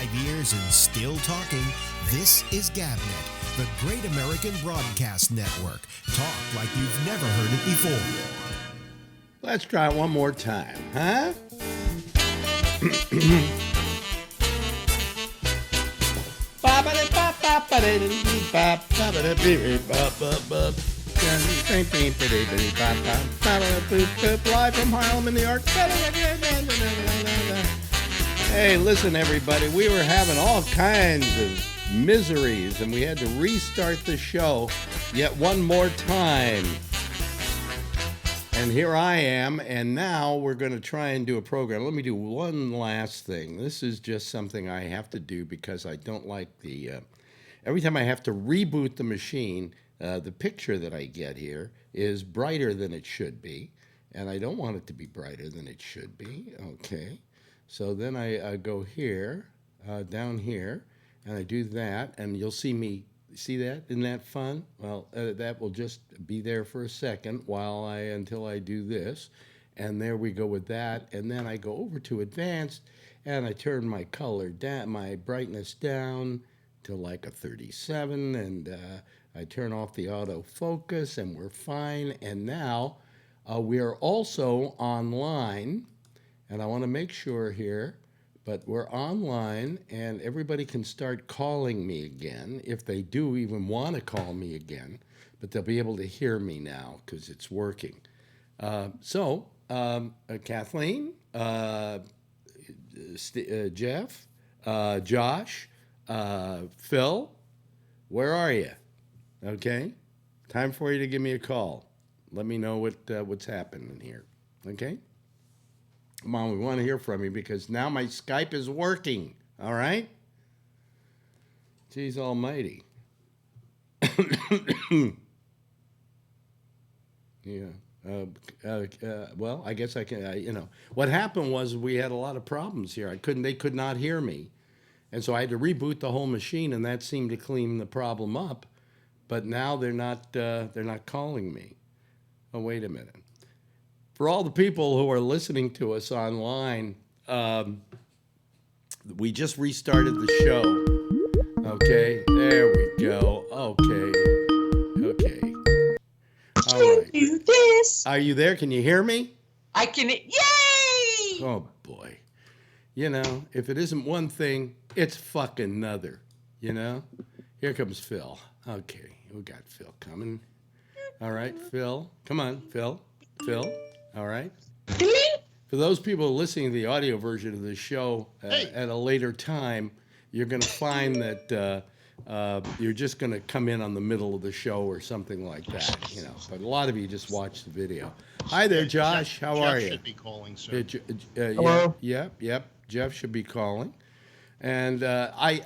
5 years and still talking. This is GabNet, the Great American Broadcast Network. Talk like you've never heard it before. Let's try it one more time, huh? Live from Harlem in New York. Hey, listen, everybody. We were having all kinds of miseries, and we had to restart the show yet one more time. And here I am, and now we're going to try and do a program. Let me do one last thing. This is just something I have to do because I don't like the... every time I have to reboot the machine, the picture that I get here is brighter than it should be, and I don't want it to be brighter than it should be. Okay, so then I go here, down here, and I do that, and you'll see me. See that? Isn't that fun? Well, that will just be there for a second until I do this, and there we go with that. And then I go over to advanced, and I turn my color down, my brightness down to like a 37, and I turn off the autofocus, and we're fine. And now we are also online, and I want to make sure here. But we're online, and everybody can start calling me again if they do even want to call me again. But they'll be able to hear me now because it's working. Kathleen, Jeff, Josh, Phil, where are you? Okay, time for you to give me a call. Let me know what's happening here. Okay. Come on, we want to hear from you because now my Skype is working. All right? Jeez almighty. Yeah. Well, I guess I can, what happened was we had a lot of problems here. They could not hear me. And so I had to reboot the whole machine, and that seemed to clean the problem up. But now they're not calling me. Oh, wait a minute. For all the people who are listening to us online, we just restarted the show. Okay, there we go. Okay. All right. Do this. Are you there? Can you hear me? I can. Yay! Oh boy. If it isn't one thing, it's fucking another. Here comes Phil. Okay, we got Phil coming. All right, Phil. Come on, Phil. All right. For those people listening to the audio version of the show at a later time, you're going to find that you're just going to come in on the middle of the show or something like that, But a lot of you just watch the video. Hi there, Josh. How are you? Jeff should be calling soon. Hello. Yep. Jeff should be calling. And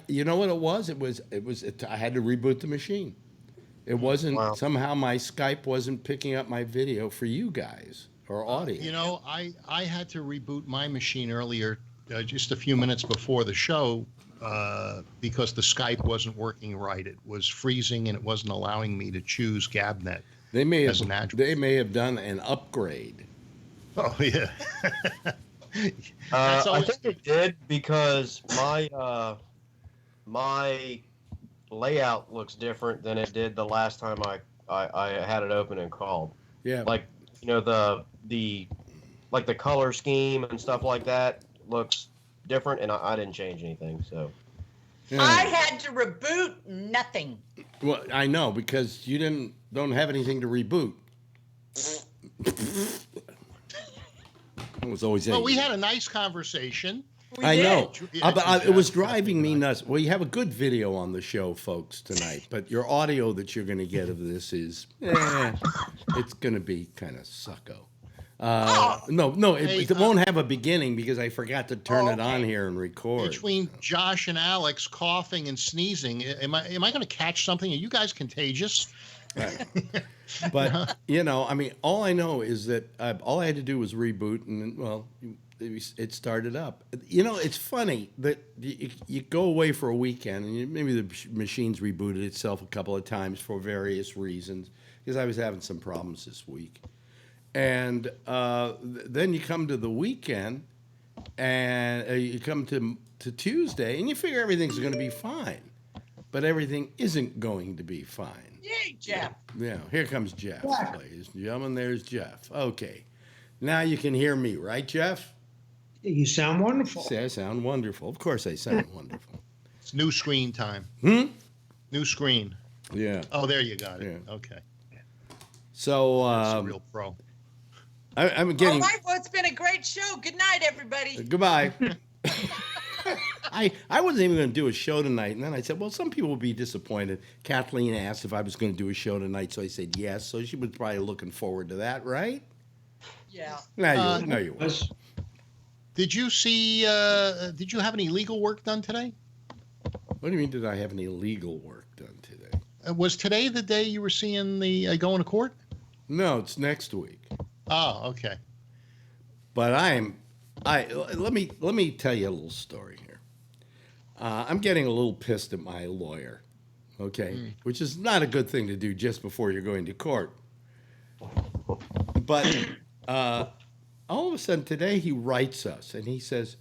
you know what it was? I had to reboot the machine. It wasn't somehow my Skype wasn't picking up my video for you guys. Or audio. I had to reboot my machine earlier, just a few minutes before the show, because the Skype wasn't working right. It was freezing, and it wasn't allowing me to choose GabNet as an address. They may have done an upgrade. Oh, yeah. I think it did because my layout looks different than it did the last time I had it open and called. Yeah. Like, the color scheme and stuff like that looks different, and I didn't change anything. So yeah. I had to reboot nothing. Well, I know because you don't have anything to reboot. It was always. Well, we had a nice conversation. I know, but it was driving me nuts. Well, you have a good video on the show, folks, tonight, but your audio that you're going to get of this is, it's going to be kind of sucko. No, it won't have a beginning because I forgot to turn it on here and record. Between Josh and Alex coughing and sneezing, am I going to catch something? Are you guys contagious? Right. But, all I know is that all I had to do was reboot and, it started up. It's funny that you go away for a weekend and maybe the machine's rebooted itself a couple of times for various reasons because I was having some problems this week. And then you come to the weekend and you come to to Tuesday, and you figure everything's going to be fine, but everything isn't going to be fine. Yay, Jeff. Yeah, here comes Jeff, ladies and gentlemen. There's Jeff. Okay, now you can hear me, right, Jeff? You sound wonderful. See, I sound wonderful. Of course, I sound wonderful. It's new screen time. New screen. Yeah. Oh, there you got it. Yeah. Okay. So That's a real pro. I'm getting. All right, well, it's been a great show. Good night, everybody. Goodbye. I wasn't even going to do a show tonight, and then I said, well, some people will be disappointed. Kathleen asked if I was going to do a show tonight, so I said yes. So she was probably looking forward to that, right? Yeah. No, you weren't. Was- Did you see? Did you have any legal work done today? What do you mean? Did I have any legal work done today? Was today the day you were seeing the going to court? No, it's next week. Oh, okay. But let me tell you a little story here. I'm getting a little pissed at my lawyer, okay, which is not a good thing to do just before you're going to court. But all of a sudden today he writes us and he says,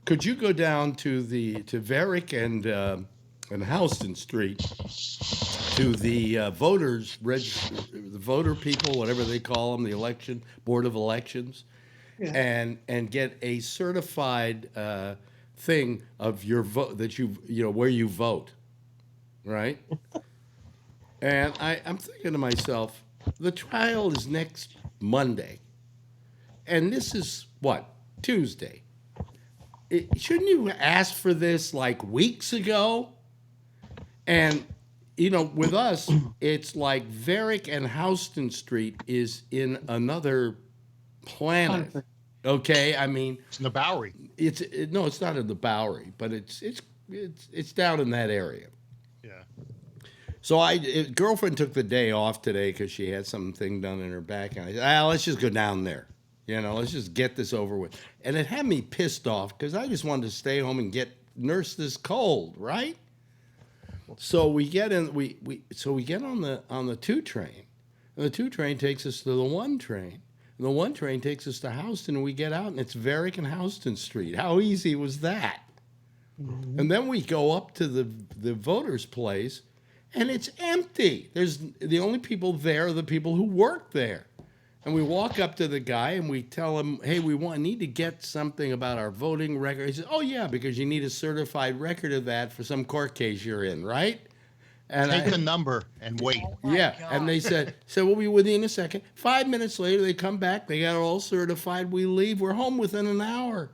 "Could you go down to Varick and Houston Street to the the voter people, whatever they call them, the election board of elections, and get a certified thing of your vote that where you vote, right?" And I'm thinking to myself, the trial is next Monday, and this is what, Tuesday. Shouldn't you ask for this like weeks ago? And with us, it's like Varick and Houston Street is in another planet. Okay, I mean, It's in the Bowery. no, it's not in the Bowery, but it's down in that area. Yeah. So girlfriend took the day off today because she had something done in her back, and I said, let's just go down there. Let's just get this over with. And it had me pissed off because I just wanted to stay home and nurse this cold, right? So we get in, we get on the 2 train, and the 2 train takes us to the 1 train. And the 1 train takes us to Houston, and we get out, and it's Varick and Houston Street. How easy was that? Mm-hmm. And then we go up to the voter's place, and it's empty. The only people there are the people who work there. And we walk up to the guy and we tell him, "Hey, we need to get something about our voting record." He says, "Oh yeah, because you need a certified record of that for some court case you're in, right?" And Take the number and wait. Oh, my yeah, God. and they said, "We'll be with you in a second." 5 minutes later, they come back. They got it all certified. We leave. We're home within an hour.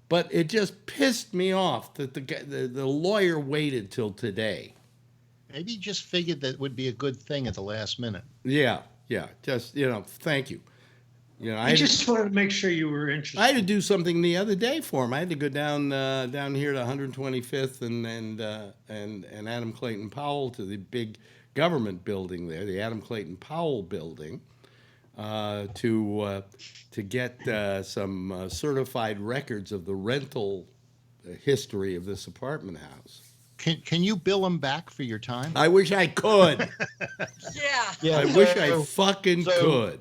But it just pissed me off that the lawyer waited till today. Maybe you just figured that would be a good thing at the last minute. Yeah. Just thank you. I just wanted to make sure you were interested. I had to do something the other day for him. I had to go down here to 125th and Adam Clayton Powell to the big government building there, the Adam Clayton Powell building, to get some certified records of the rental history of this apartment house. Can you bill them back for your time? I wish I could. Yeah. I wish I fucking could.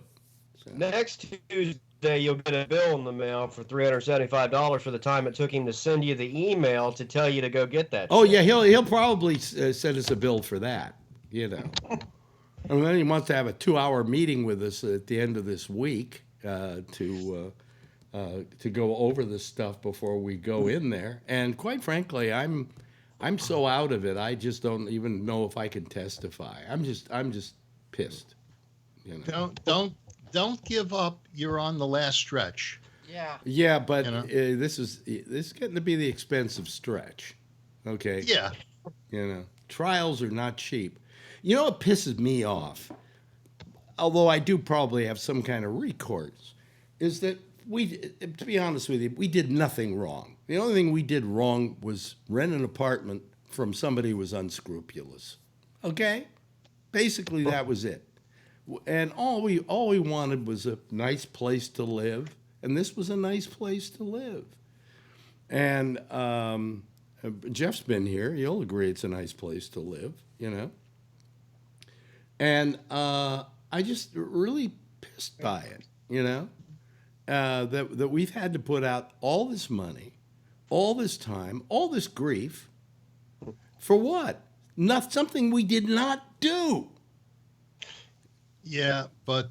Next Tuesday, you'll get a bill in the mail for $375 for the time it took him to send you the email to tell you to go get that. Oh shit. yeah, he'll probably send us a bill for that. And then he wants to have a 2-hour meeting with us at the end of this week to go over this stuff before we go in there. And quite frankly, I'm so out of it. I just don't even know if I can testify. I'm just pissed. Don't give up. You're on the last stretch. Yeah. Yeah, but this is getting to be the expensive stretch. Okay. Yeah. Trials are not cheap. What pisses me off, although I do probably have some kind of recourse, is that to be honest with you, we did nothing wrong. The only thing we did wrong was rent an apartment from somebody who was unscrupulous. Okay? Basically, that was it. And all we wanted was a nice place to live, and this was a nice place to live. And Jeff's been here. He'll agree it's a nice place to live, And I just really pissed by it, that we've had to put out all this money all this time, all this grief, for what? Not something we did not do. Yeah, but,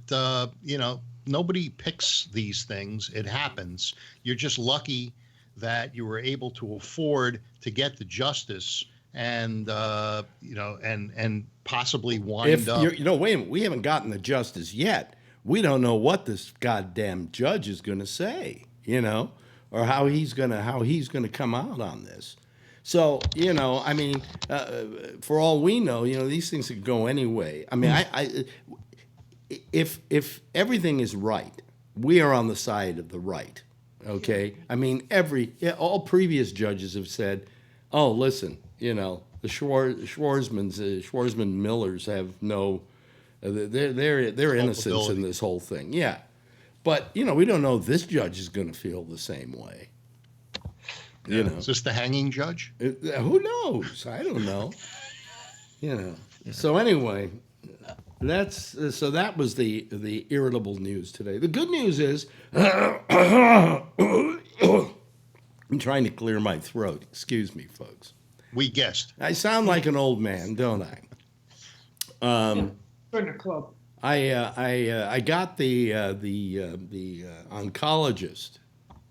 nobody picks these things. It happens. You're just lucky that you were able to afford to get the justice and, and possibly wind up. Wait a minute. We haven't gotten the justice yet. We don't know what this goddamn judge is going to say, or how he's going to come out on this. So, for all we know, these things could go any way. I mean, if everything is right, we are on the side of the right. Okay. I mean, all previous judges have said, "Oh, listen, the Schwarzman Millers have no, they're innocents in this whole thing." Yeah, but we don't know if this judge is going to feel the same way. Is this the hanging judge? Who knows? I don't know. So anyway, that was the irritable news today. The good news is I'm trying to clear my throat. Excuse me, folks. We guessed. I sound like an old man, don't I? Join the club. I got the oncologist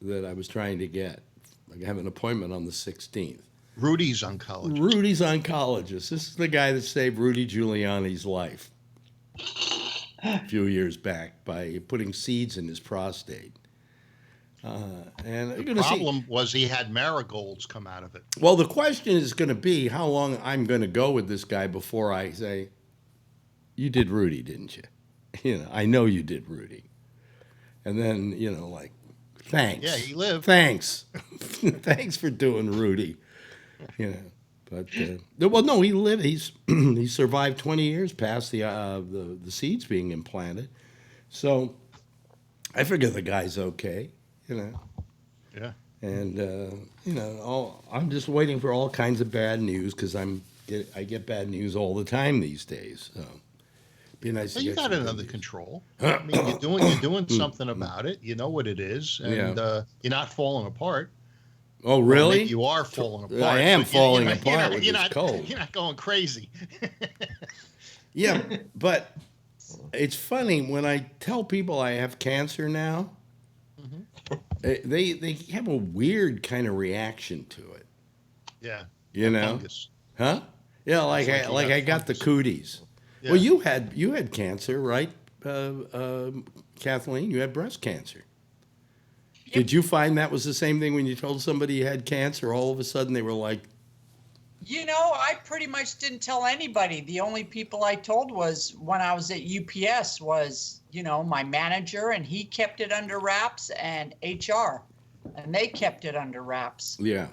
that I was trying to get. I have an appointment on the 16th. Rudy's oncologist. Rudy's oncologist. This is the guy that saved Rudy Giuliani's life a few years back by putting seeds in his prostate. And the problem was he had marigolds come out of it. Well, the question is going to be how long I'm going to go with this guy before I say, "You did Rudy, didn't you?" I know you did Rudy. And then, thanks. Yeah, he lived. Thanks. Thanks for doing Rudy. But no, he lived. He survived 20 years past the seeds being implanted. So I figure the guy's okay. Yeah. And I'm just waiting for all kinds of bad news because I get bad news all the time these days. So be nice. So to you get got it under control. I mean, you're doing something about it. You know what it is, and you're not falling apart. Oh, really? You are falling apart. I am falling apart with this cold. You're not going crazy. Yeah, but it's funny when I tell people I have cancer now. They have a weird kind of reaction to it. Yeah. Fungus. Huh? Yeah, like I got the cooties. Yeah. Well, you had cancer, right, Kathleen? You had breast cancer. Yep. Did you find that was the same thing when you told somebody you had cancer? All of a sudden they were like, I pretty much didn't tell anybody. The only people I told was when I was at UPS was, my manager, and he kept it under wraps, and HR, and they kept it under wraps. Yeah.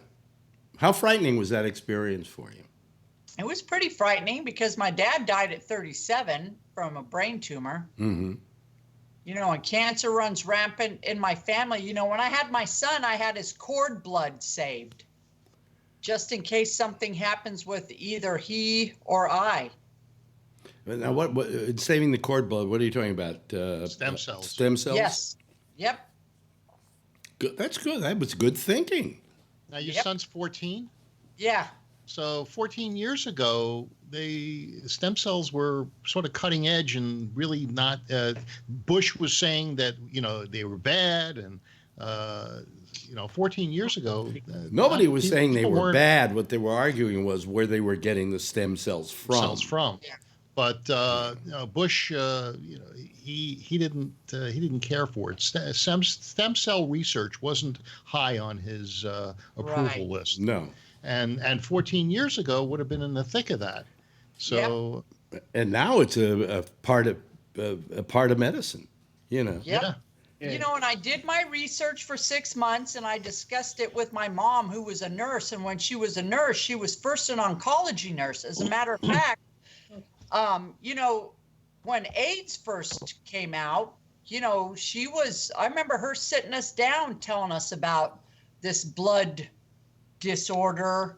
How frightening was that experience for you? It was pretty frightening because my dad died at 37 from a brain tumor. Mm-hmm. And cancer runs rampant in my family. When I had my son, I had his cord blood saved, just in case something happens with either he or I. Now, what saving the cord blood? What are you talking about? Stem cells. Stem cells. Yes. Yep. Good. That's good. That was good thinking. Now your son's 14. Yeah. So 14 years ago, stem cells were sort of cutting edge and really not. Bush was saying that they were bad, and 14 years ago, nobody was saying they were bad. What they were arguing was where they were getting the stem cells from. Yeah. But Bush, he didn't care for it. Stem cell research wasn't high on his approval list. No. And 14 years ago would have been in the thick of that. So, and now it's a part of medicine. Yep. Yeah. And I did my research for 6 months, and I discussed it with my mom, who was a nurse. And when she was a nurse, she was first an oncology nurse. As a matter of fact, when AIDS first came out, I remember her sitting us down telling us about this blood disorder.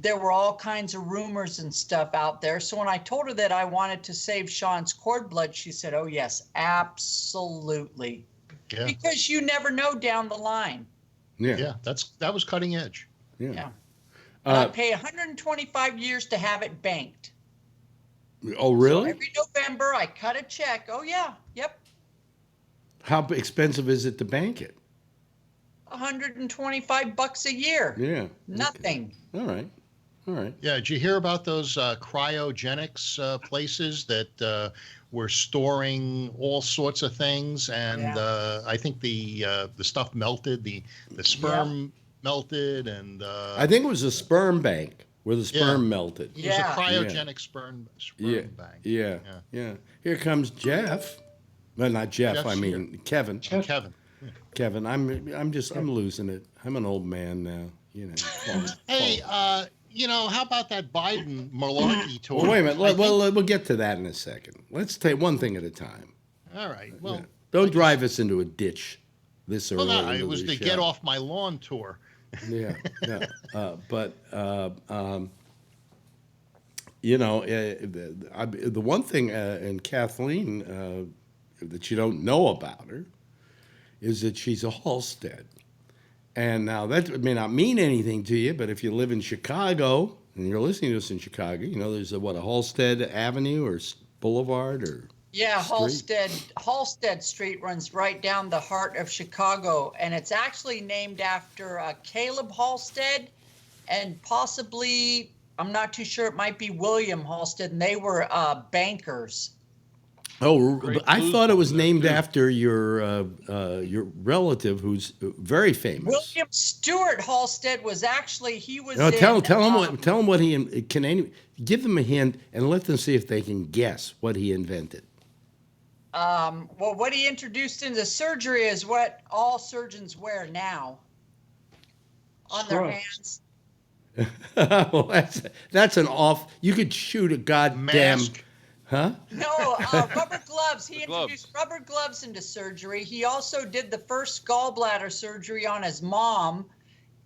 There were all kinds of rumors and stuff out there. So when I told her that I wanted to save Sean's cord blood, she said, "Oh, yes, absolutely." Yeah. Because you never know down the line. Yeah. That was cutting edge. Yeah. And I pay 125 years to have it banked. Oh, really? So every November I cut a check. Oh yeah. Yep. How expensive is it to bank it? $125 a year. Yeah. Nothing. Okay. All right. Yeah, did you hear about those cryogenics places that were storing all sorts of things? And I think the stuff melted, the sperm melted, and I think it was a sperm bank where the sperm melted. It was a cryogenic sperm bank. Yeah. Here comes Jeff. Well, not Jeff. Jeff's I mean Kevin. Kevin. Kevin, I'm losing it. I'm an old man now. You know. Hey, how about that Biden malarkey tour? Well, wait a minute. We'll get to that in a second. Let's take one thing at a time. All right. Well, don't drive us into a ditch this early. Well, no, it was the Get Off My Lawn tour. Yeah. But the one thing, and Kathleen, that you don't know about her, is that she's a Halstead. And now that may not mean anything to you, but if you live in Chicago and you're listening to us in Chicago, there's a Halstead Avenue or Boulevard or Halstead Street runs right down the heart of Chicago, and it's actually named after Caleb Halstead and possibly, I'm not too sure, it might be William Halstead, and they were bankers. Oh, I thought it was named after your relative, who's very famous. William Stewart Halstead was actually tell him what he can. Give them a hint and let them see if they can guess what he invented. What he introduced into surgery is what all surgeons wear now on their hands. Well, that's an off. You could shoot a goddamn mask. Huh? No, rubber gloves. He introduced rubber gloves into surgery. He also did the first gallbladder surgery on his mom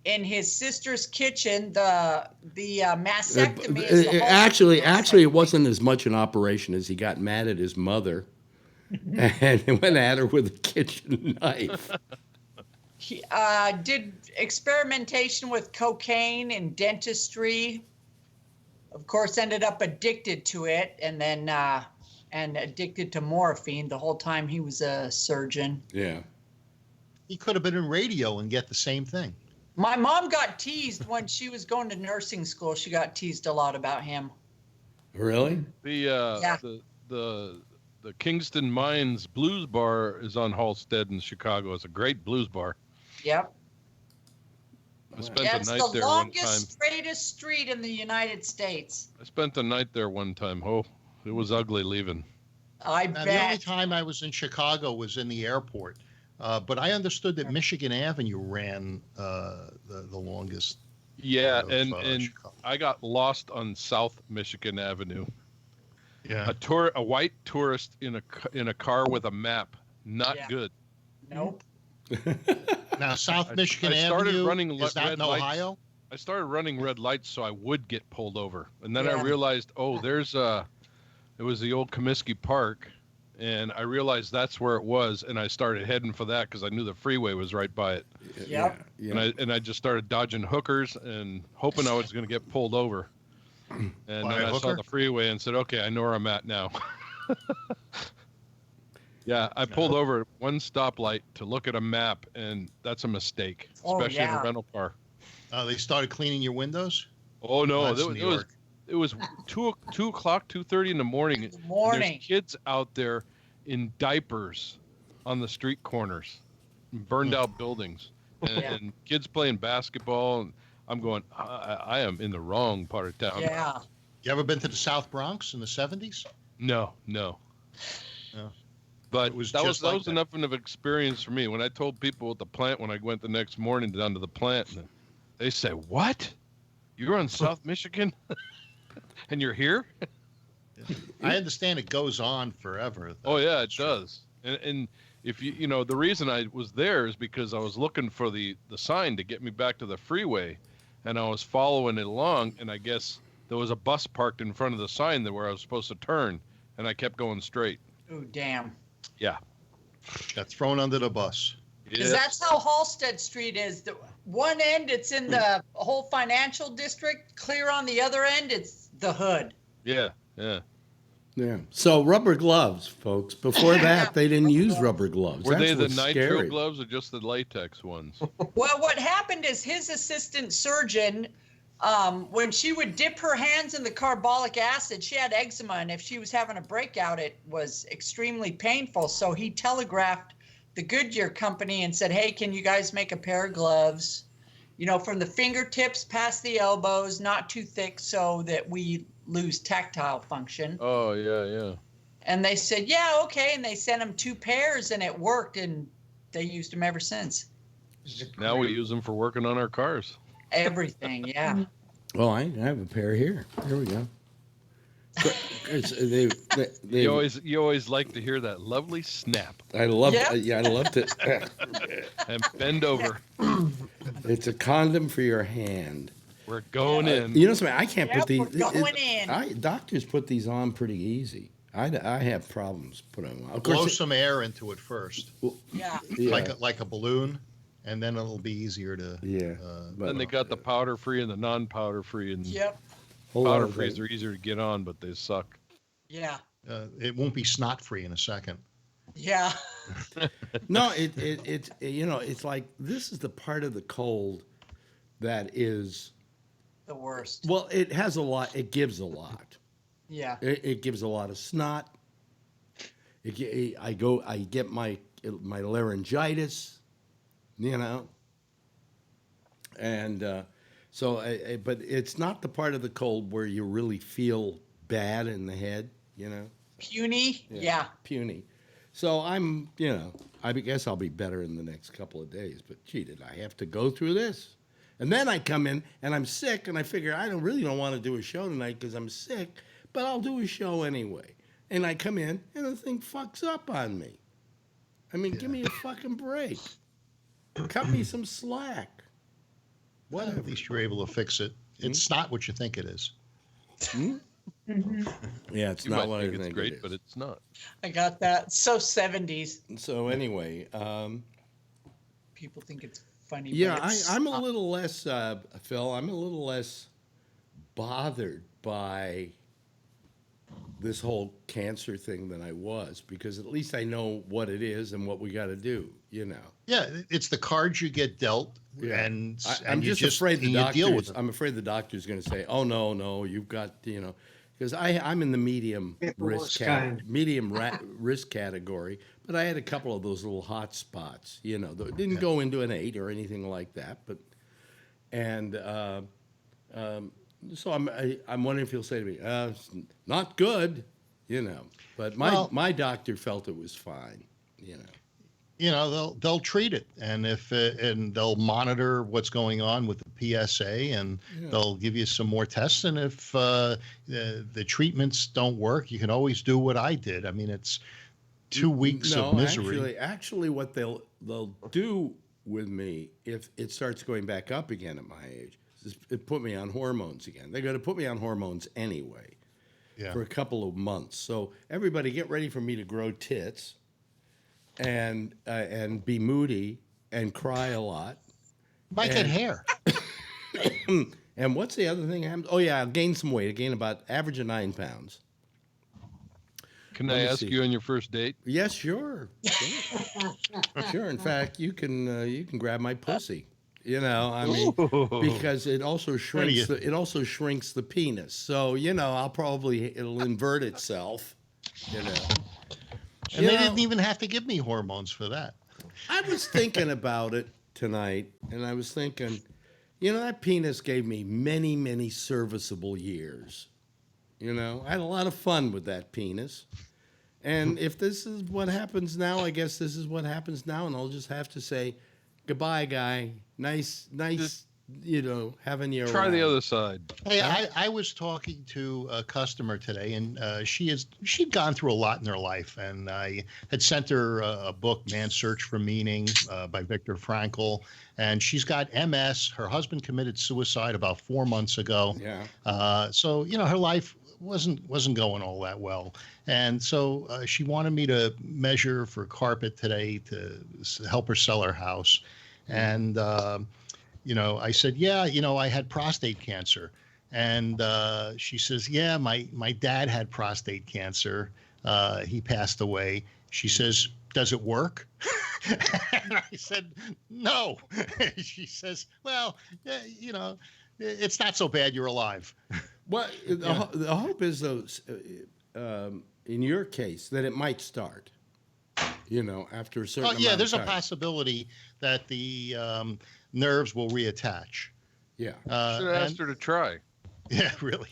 in his sister's kitchen. The mastectomy. Actually, it wasn't as much an operation as he got mad at his mother and went at her with a kitchen knife. He did experimentation with cocaine and dentistry. Of course, ended up addicted to it, and then and addicted to morphine the whole time he was a surgeon. Yeah. He could have been in radio and get the same thing. My mom got teased when she was going to nursing school. She got teased a lot about him. Really? The Kingston Mines Blues Bar is on Halstead in Chicago. It's a great blues bar. Yep. I spent the night there one time. It's the longest, straightest street in the United States. I spent the night there one time. Oh, it was ugly leaving. I bet. The only time I was in Chicago was in the airport. But I understood that Michigan Avenue ran the longest. Yeah, and I got lost on South Michigan Avenue. Yeah. A white tourist in a car with a map. Not good. Nope. Now, South Michigan Avenue, is that in Ohio? I started running red lights so I would get pulled over. And then I realized, it was the old Comiskey Park, and I realized that's where it was, and I started heading for that because I knew the freeway was right by it. Yep. Yeah. And I just started dodging hookers and hoping I was going to get pulled over. And then I saw the freeway and said, okay, I know where I'm at now. Yeah, I pulled over at one stoplight to look at a map, and that's a mistake, especially in a rental car. They started cleaning your windows? Oh, no. It was 2 o'clock, 2:30 in the morning. And there's kids out there in diapers on the street corners, burned out buildings, and kids playing basketball. And I'm going, I am in the wrong part of town. Yeah. You ever been to the South Bronx in the 70s? No. But that was enough of an experience for me. When I told people at the plant when I went the next morning down to the plant, they said, "What? You're on South Michigan, and you're here?" I understand it goes on forever. Oh yeah, it does. And if the reason I was there is because I was looking for the sign to get me back to the freeway, and I was following it along, and I guess there was a bus parked in front of the sign where I was supposed to turn, and I kept going straight. Oh damn. Yeah. Got thrown under the bus. Because that's how Halstead Street is. The one end, it's in the whole financial district. Clear on the other end, it's the hood. Yeah. So rubber gloves, folks. Before that, they didn't use rubber gloves. Were they That's the what's nitro scary. gloves or just the latex ones? Well, what happened is his assistant surgeon, when she would dip her hands in the carbolic acid, she had eczema, and if she was having a breakout, it was extremely painful. So he telegraphed the Goodyear company and said, hey, can you guys make a pair of gloves, from the fingertips past the elbows, not too thick so that we lose tactile function. Oh, yeah. And they said, yeah, okay. And they sent him 2 pairs, and it worked, and they used them ever since. Now we use them for working on our cars. Everything, yeah. Well, I have a pair here. Here we go. You always like to hear that lovely snap. I love to. And bend over. It's a condom for your hand. We're going in. You know something? I can't put these. We're going in. Doctors put these on pretty easy. I have problems putting them on. Of Blow course, some air into it first, Yeah. like a balloon, and then it'll be easier to. Then they got the powder free and the non-powder free, and Yep. powder frees are easier to get on, but they suck. Yeah. It won't be snot free in a second. Yeah. No, it's like this is the part of the cold that is The worst. well. It has a lot. It gives a lot. Yeah. It gives a lot of snot. I get my laryngitis, and but it's not the part of the cold where you really feel bad in the head, Puny? Yeah. puny. So I guess I'll be better in the next couple of days. But gee, did I have to go through this? And then I come in and I'm sick, and I figure I don't want to do a show tonight because I'm sick, but I'll do a show anyway. And I come in and the thing fucks up on me. I mean, give me a fucking break. Cut me some slack. Well, at least you're able to fix it. It's not what you think it is. Yeah, it's You not might what I think it's think great, it is. but it's not. I got that. So 70s. So anyway, People think it's funny. yeah, but it's I'm a little less, Phil. I'm a little less bothered by this whole cancer thing than I was, because at least I know what it is and what we got to do. Yeah, it's the cards you get dealt, Yeah. and I'm you just afraid the you doctor. deal with it. I'm afraid the doctor's going to say, "Oh no, you've got because I'm in the medium risk risk category, but I had a couple of those little hot spots. Didn't go into an 8 or anything like that, but so I'm wondering if he'll say to me, "It's not good," But my doctor felt it was fine, They'll treat it, and and they'll monitor what's going on with the PSA, and they'll give you some more tests. And if the treatments don't work, you can always do what I did. I mean, it's 2 weeks of misery. Actually, what they'll do with me if it starts going back up again at my age is it put me on hormones again. They're going to put me on hormones anyway for a couple of months. So everybody, get ready for me to grow tits. And be moody and cry a lot. Might get hair. And what's the other thing happens? Oh yeah, I'll gain some weight. I gain about average of 9 pounds. Can I ask you on your first date? Yes, sure. Sure. In fact, you can grab my pussy. Because it also shrinks. It shrinks the penis. So it'll invert itself. And they didn't even have to give me hormones for that. I was thinking about it tonight, and I was thinking, that penis gave me many, many serviceable years. I had a lot of fun with that penis. And if this is what happens now, I guess this is what happens now, and I'll just have to say, goodbye, guy. Nice having you Try the around. other side. Hey, I was talking to a customer today, and she'd gone through a lot in her life, and I had sent her a book, Man's Search for Meaning, by Viktor Frankl, and she's got MS. Her husband committed suicide about 4 months ago. Yeah. So her life wasn't going all that well, and so she wanted me to measure for carpet today to help her sell her house, and. I said, yeah, I had prostate cancer. And she says, yeah, my dad had prostate cancer. He passed away. She says, does it work? And I said, no. She says, well, it's not so bad. You're alive. Well, the hope is, though, in your case, that it might start, after a certain amount of there's time. a possibility that the nerves will reattach. Yeah. Should have asked her to try. Yeah, really.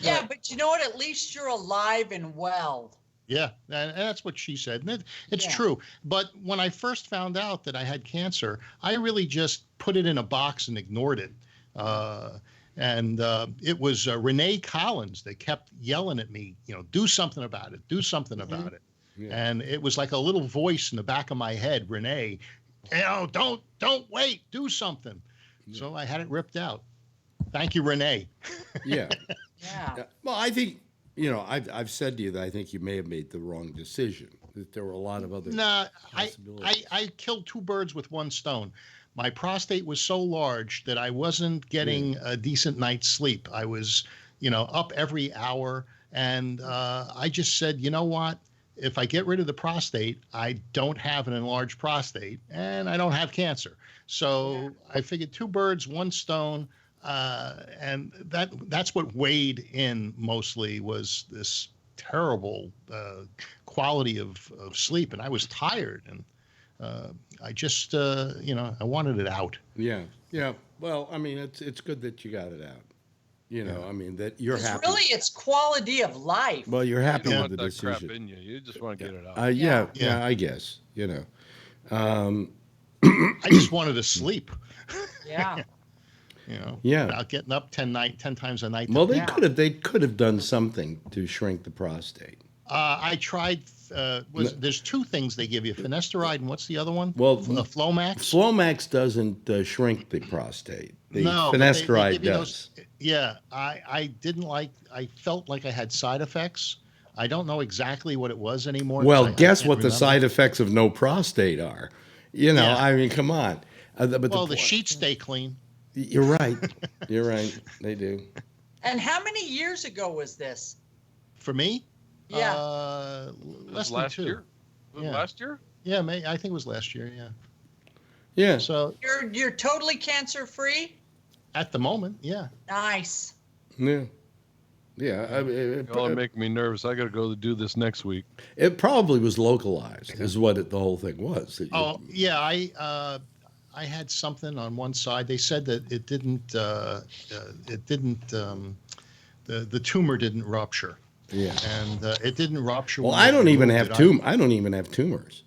Yeah, but you know what? At least you're alive and well. Yeah, and that's what she said. And it's Yeah. true. But when I first found out that I had cancer, I really just put it in a box and ignored it. And it was Renee Collins that kept yelling at me, do something about it, do something about it. Yeah. And it was like a little voice in the back of my head, Renee, don't wait, do something. Yeah. So I had it ripped out. Thank you, Renee. Yeah. Yeah. Well, I think, I've said to you that I think you may have made the wrong decision, that there were a lot of other possibilities. I killed two birds with one stone. My prostate was so large that I wasn't getting a decent night's sleep. I was, up every hour. And I just said, you know what? If I get rid of the prostate, I don't have an enlarged prostate and I don't have cancer. So I figured two birds, one stone. And that's what weighed in mostly was this terrible quality of sleep. And I was tired and I just, I wanted it out. Yeah. Yeah. Well, I mean, it's good that you got it out. That you're happy. Really, it's quality of life. Well, you're happy You don't with want the that decision. crap in you. You just want to get it out. Yeah, I guess, I just wanted to sleep. Yeah. Yeah. Without getting up 10 times a night. Well, they could have done something to shrink the prostate. I tried. There's two things they give you: finasteride and what's the other one? Well, Flomax. Flomax doesn't shrink the prostate. The No, but finasteride they give you does. I didn't like. I felt like I had side effects. I don't know exactly what it was anymore. Well, I guess can't what the remember. side effects of no prostate are. Yeah. I mean, come on. But the sheets stay clean. You're right. You're right. They do. And how many years ago was this? For me? Yeah. Less than last 2. year? Was it Yeah. last year? Yeah, I think it was last year. Yeah. Yeah. So You're totally cancer free? at the moment, yeah. Nice. Yeah. Yeah. I mean, Y'all are making me nervous. I got to go do this next week. it probably was localized, is what the whole thing was. Oh yeah, I had something on one side. They said that it didn't. The tumor didn't rupture. Yeah. And it didn't rupture. Well, when I they don't even removed have it. I don't even have tumors.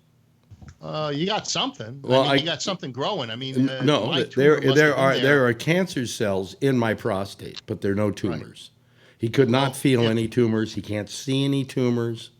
You got something. Well, you got something growing. I mean, No, my tumor must have been there are cancer cells in my prostate, but there are no tumors. He could not feel any tumors. He can't see any tumors.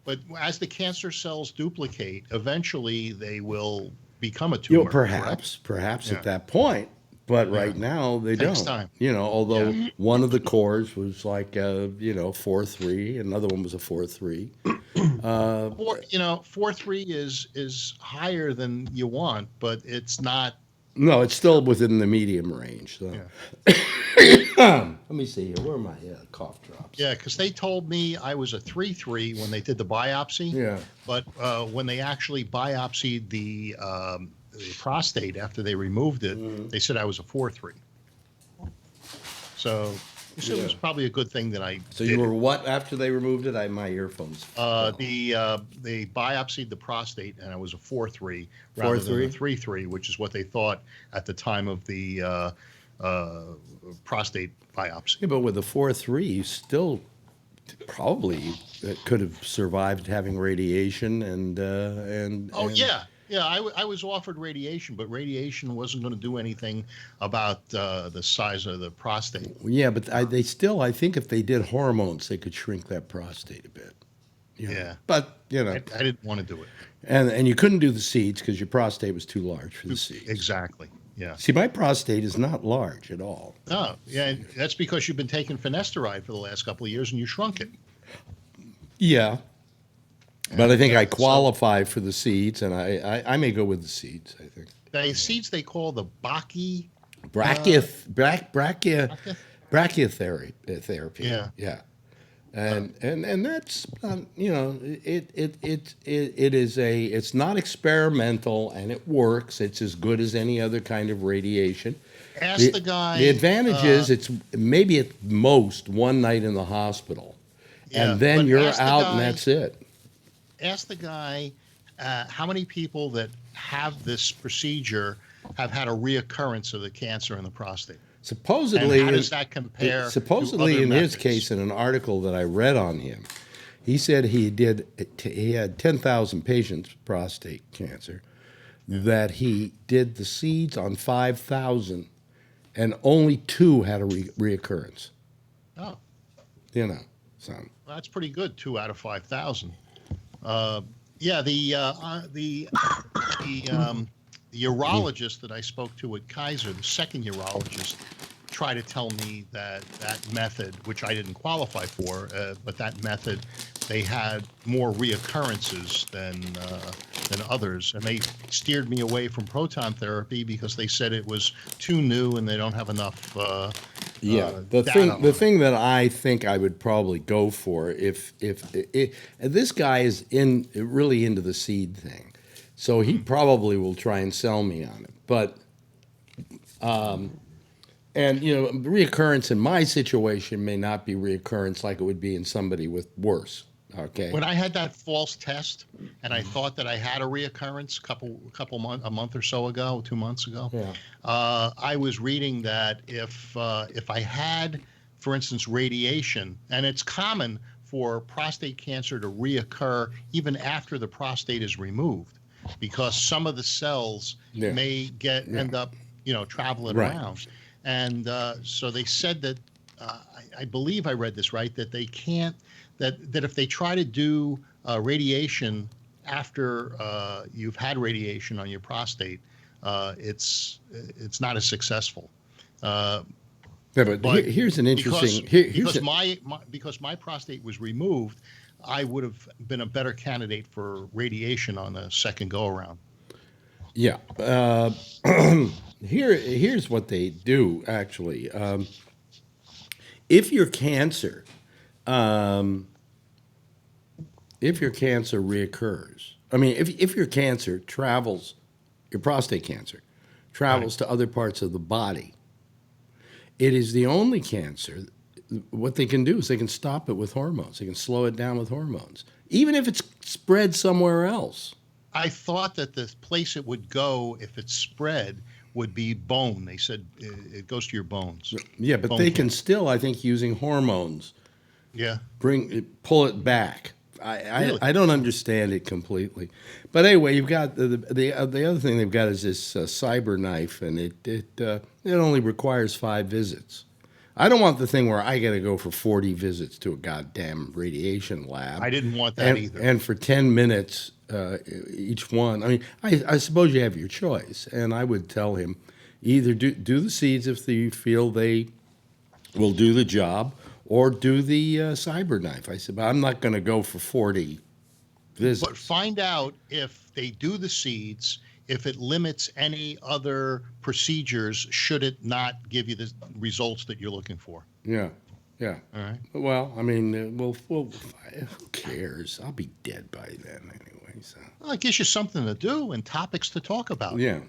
But as the cancer cells duplicate, eventually they will become a tumor. Perhaps Yeah. at that point. But right now they Takes don't. time. Although one of the cores was like 4.3, another one was a 4.3. 4.3 is higher than you want, but it's not. No, it's still within the medium range. So. Let me see here. Where are my cough drops? Yeah, because they told me I was a 3.3 when they did the biopsy. Yeah. But when they actually biopsied the prostate after they removed it, they said I was a 4.3. So it was probably a good thing that I. So you were what after they removed it? My earphones. They biopsied the prostate and I was a 4.3 rather than a 3.3, which is what they thought at the time of the prostate biopsy. Yeah, but with a 4.3, you still probably could have survived having radiation and. Oh and yeah. Yeah, I was offered radiation, but radiation wasn't going to do anything about the size of the prostate. Yeah, but I think if they did hormones, they could shrink that prostate a bit. You know? Yeah. But, I didn't want to do it. And you couldn't do the seeds because your prostate was too large for the seeds. Exactly. Yeah. See, my prostate is not large at all. Oh, yeah. That's because you've been taking finasteride for the last couple of years and you shrunk it. Yeah. But I think I qualify for the seeds, and I may go with the seeds, I think. The seeds they call the brachytherapy. Yeah. Yeah. And that's it's not experimental, and it works. It's as good as any other kind of radiation. Ask the guy. The advantage is it's maybe at most one night in the hospital, and then you're out, and that's it. Ask the guy how many people that have this procedure have had a reoccurrence of the cancer in the prostate. Supposedly, and how does that compare? Supposedly, in his case, in an article that I read on him, he said he had 10,000 patients with prostate cancer, that he did the seeds on 5,000, and only 2 had a reoccurrence. Oh, so well, that's pretty good. 2 out of 5,000. Yeah, the urologist that I spoke to at Kaiser, the second urologist, tried to tell me that method, which I didn't qualify for, but that method, they had more reoccurrences than others, and they steered me away from proton therapy because they said it was too new and they don't have enough. The thing that I think I would probably go for if this guy is really into the seed thing, so he probably will try and sell me on it. But reoccurrence in my situation may not be reoccurrence like it would be in somebody with worse. Okay. When I had that false test and I thought that I had a reoccurrence a month or so ago, 2 months ago, I was reading that if I had, for instance, radiation, and it's common for prostate cancer to reoccur even after the prostate is removed, because some of the cells may end up traveling around, and so they said that I believe I read this right, that they can't. That if they try to do radiation after you've had radiation on your prostate, it's not as successful. But here's an interesting. Because my prostate was removed, I would have been a better candidate for radiation on the second go around. Yeah. Here's what they do actually. If your cancer reoccurs, if your cancer travels, your prostate cancer travels to other parts of the body, it is the only cancer. What they can do is they can stop it with hormones. They can slow it down with hormones, even if it's spread somewhere else. I thought that the place it would go if it's spread would be bone. They said it goes to your bones. Yeah, but they can still, I think, using hormones. Yeah. Pull it back. Really? I don't understand it completely, but anyway, you've got the other thing they've got is this cyber knife, and it only requires 5 visits. I don't want the thing where I got to go for 40 visits to a goddamn radiation lab. I didn't want that either. And for 10 minutes each one. I suppose you have your choice, and I would tell him either do the seeds if you feel they will do the job, or do the cyber knife. I said, but I'm not going to go for 40 visits. But find out if they do the seeds, if it limits any other procedures, should it not give you the results that you're looking for. Yeah. All right. Well, we'll who cares? I'll be dead by then anyway. So. Well, it gives you something to do and topics to talk about. Yeah.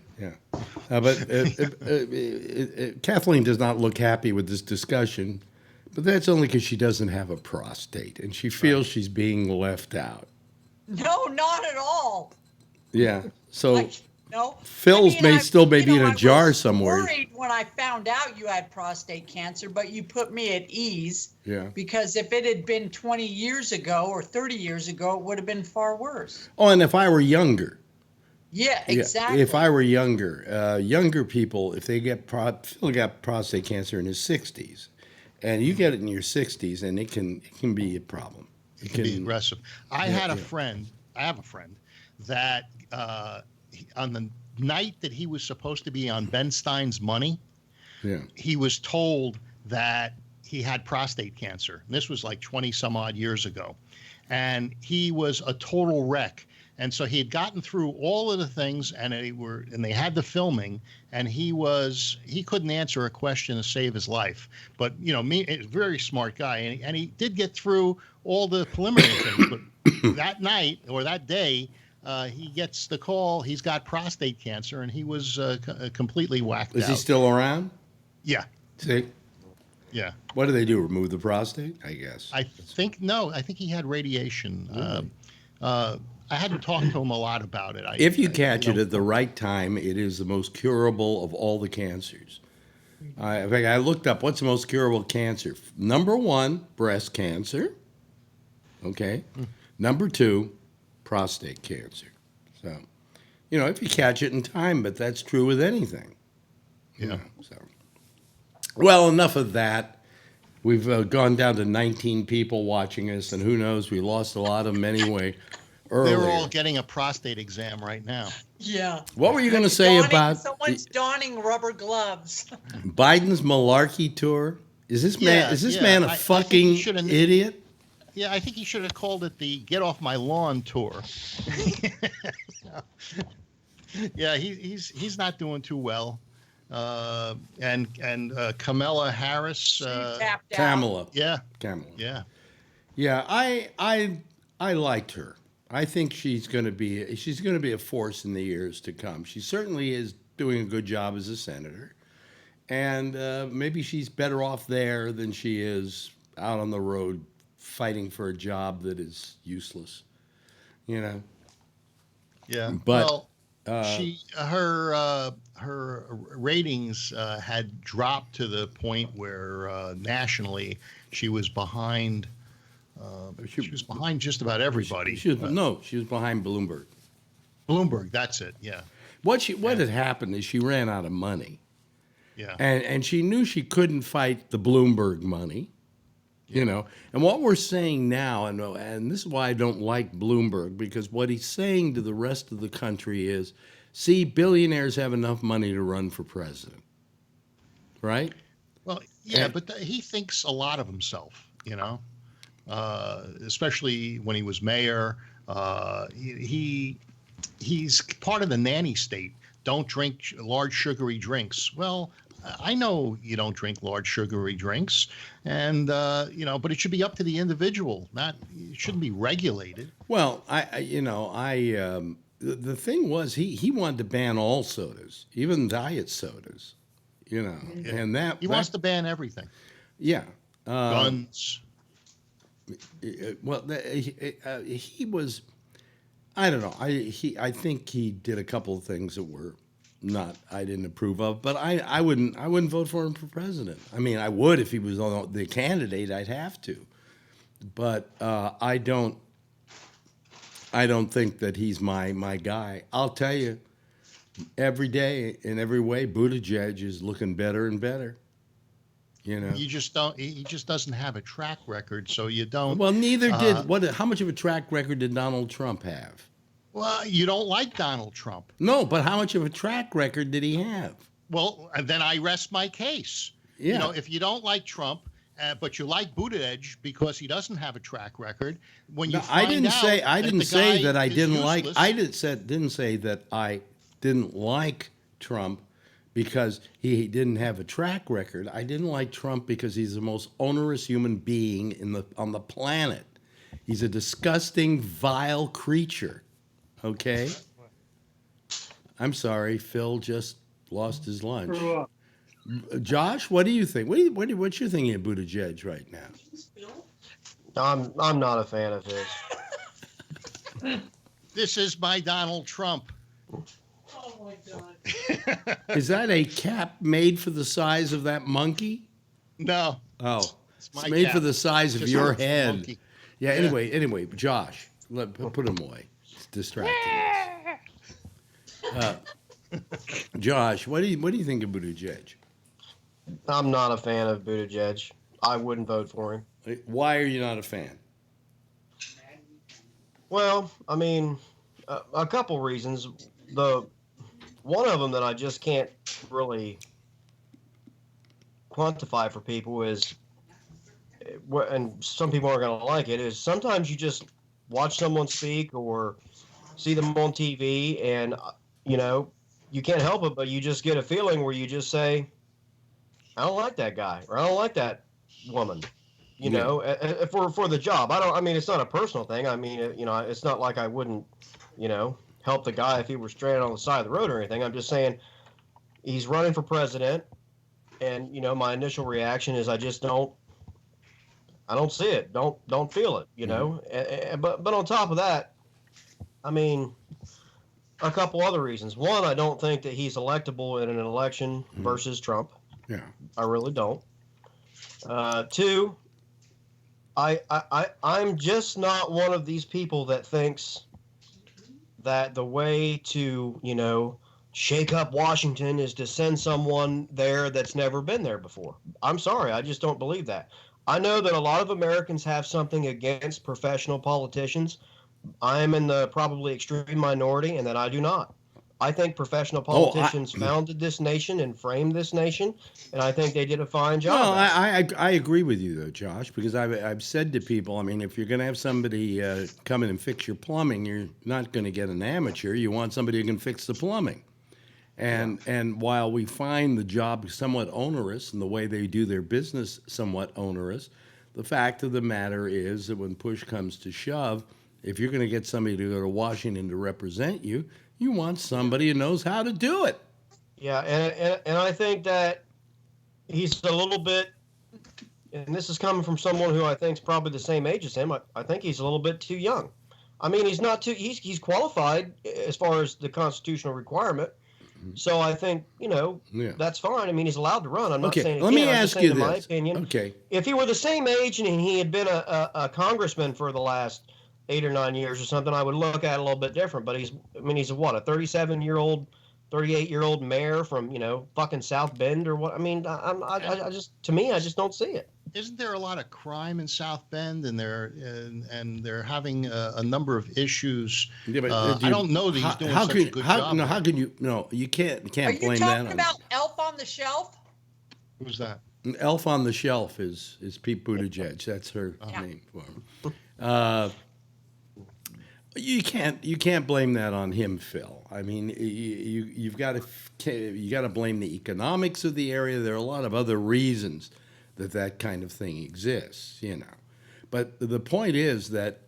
But Kathleen does not look happy with this discussion. But that's only because she doesn't have a prostate, and she feels she's being left out. No, not at all. Yeah. So no. Phil's may be in a jar somewhere. I was worried when I found out you had prostate cancer, but you put me at ease. Yeah. Because if it had been 20 years ago or 30 years ago, it would have been far worse. Oh, and if I were younger, Yeah, exactly. If I were younger people, if they Phil got prostate cancer in his 60s, and you get it in your 60s, and it can be a problem. It can be aggressive. I have a friend that on the night that he was supposed to be on Ben Stein's Money, he was told that he had prostate cancer. And this was like 20 some odd years ago. And he was a total wreck. And so he had gotten through all of the things, and they had the filming, and he couldn't answer a question to save his life. But a very smart guy, and he did get through all the preliminary things. But that night or that day, he gets the call. He's got prostate cancer, and he was completely whacked out. Is he still around? Yeah. See? Yeah. What do they do? Remove the prostate? I guess. I think he had radiation. Really? I hadn't talked to him a lot about it. If you catch it at the right time, it is the most curable of all the cancers. In fact, I looked up what's the most curable cancer. Number 1, breast cancer. Okay. Number 2, prostate cancer. So, if you catch it in time, but that's true with anything. Yeah. Well, enough of that. We've gone down to 19 people watching us, and who knows, we lost a lot of them anyway. Earlier. They're all getting a prostate exam right now. Yeah. What were you going to say about... Someone's donning rubber gloves. Biden's malarkey tour? Is this man a fucking idiot? Yeah, I think he should have called it the Get Off My Lawn tour. Yeah, he's not doing too well. And Kamala Harris. Kamala. Yeah. Kamala. Yeah. Yeah, I liked her. I think she's going to be a force in the years to come. She certainly is doing a good job as a senator, and maybe she's better off there than she is out on the road fighting for a job that is useless. Yeah. But her ratings had dropped to the point where nationally she was behind. She was behind just about everybody. She was behind Bloomberg. Bloomberg, that's it. Yeah. What had happened is she ran out of money. Yeah. And she knew she couldn't fight the Bloomberg money. And what we're saying now, and this is why I don't like Bloomberg, because what he's saying to the rest of the country is, see, billionaires have enough money to run for president, right? Well, yeah, but he thinks a lot of himself, especially when he was mayor. He's part of the nanny state. Don't drink large sugary drinks. Well, I know you don't drink large sugary drinks, and but it should be up to the individual. It shouldn't be regulated. Well, the thing was he wanted to ban all sodas, even diet sodas, and he wants to ban everything. Yeah, guns. Well, he was. I don't know. I think he did a couple of things that were I didn't approve of, but I wouldn't vote for him for president. I mean, I would if he was on the candidate. I'd have to, but I don't think that he's my guy. I'll tell you, every day in every way, Buttigieg is looking better and better. You just don't. He just doesn't have a track record, so you don't. Well, neither did. How much of a track record did Donald Trump have? Well, you don't like Donald Trump. No, but how much of a track record did he have? Well, then I rest my case. Yeah. If you don't like Trump, but you like Buttigieg because he doesn't have a track record, when you I didn't say that I didn't like. I didn't say that I didn't like Trump because he didn't have a track record. I didn't like Trump because he's the most onerous human being on the planet. He's a disgusting, vile creature. Okay? I'm sorry, Phil just lost his lunch. Josh, what do you think? What's your thinking of Buttigieg right now? I'm not a fan of his. This is my Donald Trump. Oh my God. Is that a cap made for the size of that monkey? No. Oh, it's made for the size of your head. Monkey. Yeah. Anyway, Josh, put him away. It's distracting us. Josh, what do you think of Buttigieg? I'm not a fan of Buttigieg. I wouldn't vote for him. Why are you not a fan? Well, I mean, a couple reasons. One of them that I just can't really quantify for people is, and some people aren't going to like it, is sometimes you just watch someone speak or see them on TV and, you can't help it, but you just get a feeling where you just say, I don't like that guy, or I don't like that woman, for the job. It's not a personal thing. I mean, it's not like I wouldn't, help the guy if he were stranded on the side of the road or anything. I'm just saying he's running for president, and, my initial reaction is I don't see it. Don't feel it, But on top of that, I mean, a couple other reasons. One, I don't think that he's electable in an election versus Trump. Yeah. I really don't. Two, I'm just not one of these people that thinks that the way to, shake up Washington is to send someone there that's never been there before. I'm sorry, I just don't believe that. I know that a lot of Americans have something against professional politicians. I am in the probably extreme minority, and that I do not. I think professional politicians founded this nation and framed this nation, and I think they did a fine job. Well, I agree with you, though, Josh, because I've said to people, I mean, if you're going to have somebody come in and fix your plumbing, you're not going to get an amateur. You want somebody who can fix the plumbing. And while we find the job somewhat onerous and the way they do their business somewhat onerous, the fact of the matter is that when push comes to shove, if you're going to get somebody to go to Washington to represent you, you want somebody who knows how to do it. Yeah, and I think that he's a little bit, and this is coming from someone who I think is probably the same age as him, I think he's a little bit too young. I mean, he's qualified as far as the constitutional requirement. So I think, that's fine. I mean, he's allowed to run. I'm not saying he can't. Let me ask you this. In my opinion, okay. If he were the same age and he had been a congressman for the last 8 or 9 years or something, I would look at it a little bit different. But he's a 37-year-old, 38-year-old mayor from, fucking South Bend or what? I mean, I just don't see it. Isn't there a lot of crime in South Bend, and they're having a number of issues? Yeah, but I don't know that he's doing such a good job. No, how can you? No, you can't blame that. Are you talking about Elf on the Shelf? Who's that? Elf on the Shelf is Pete Buttigieg. That's her name for him. You can't blame that on him, Phil. I mean, you've got to blame the economics of the area. There are a lot of other reasons that kind of thing exists, But the point is that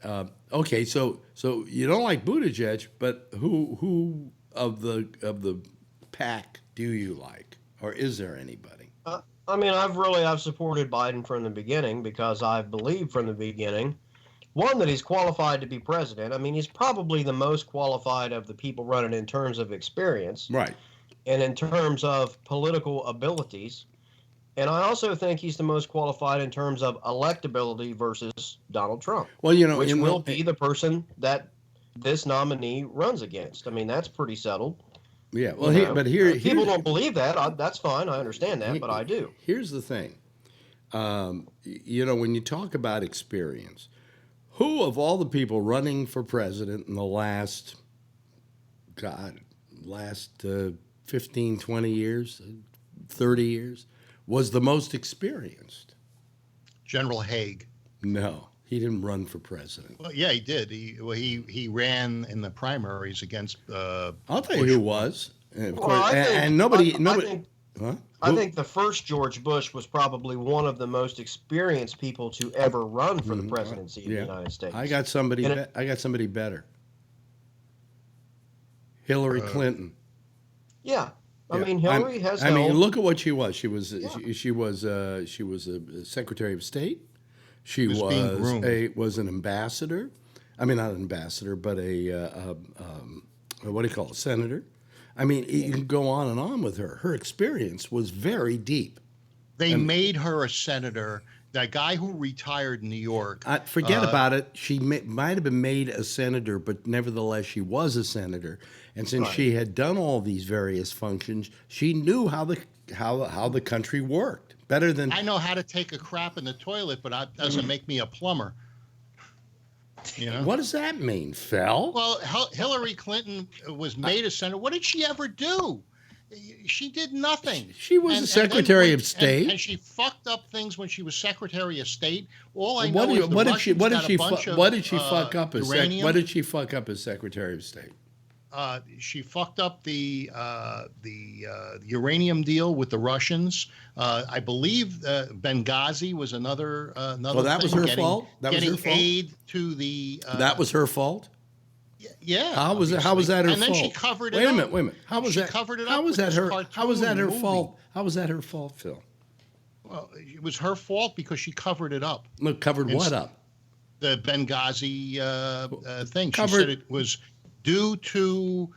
okay, so you don't like Buttigieg, but who of the pack do you like, or is there anybody? I mean, I've supported Biden from the beginning because I've believed from the beginning, one, that he's qualified to be president. I mean, he's probably the most qualified of the people running in terms of experience, right, and in terms of political abilities. And I also think he's the most qualified in terms of electability versus Donald Trump. Well, which will be the person that this nominee runs against. I mean, that's pretty settled. Yeah. Well, but here people don't believe that. That's fine. I understand that, but I do. Here's the thing. When you talk about experience, who of all the people running for president in the last 15, 20 years, 30 years, was the most experienced? General Haig. No, he didn't run for president. Well, yeah, he did. He ran in the primaries against. I'll tell you who was. Of course, nobody. I think the first George Bush was probably one of the most experienced people to ever run for the presidency of the United States. I got somebody better. Hillary Clinton. Yeah. I mean, Hillary has. Look at what she was. She was a Secretary of State. She was an ambassador. I mean, not an ambassador, but what do you call it, senator? I mean, you can go on and on with her. Her experience was very deep. They made her a senator that guy who retired in New York. Forget about it. She might have been made a senator, but nevertheless, she was a senator. And since she had done all these various functions, she knew how the country worked better than. I know how to take a crap in the toilet, but that doesn't make me a plumber. You know? What does that mean, Phil? Well, Hillary Clinton was made a senator. What did she ever do? She did nothing. She was the Secretary of State, and she fucked up things when she was Secretary of State. All I know is what did she fuck up as uranium. What did she fuck up as Secretary of State? She fucked up the uranium deal with the Russians. I believe Benghazi was another. Well, that was her fault. That was her fault. Aid to the. That was her fault. Yeah. How was that her fault? And then she covered it up. Wait a minute. How was that? Covered it up. How was that her? How was that her movie. fault? How was that her fault, Phil? Well, it was her fault because she covered it up. Look, covered what up? The Benghazi thing. She said it was due to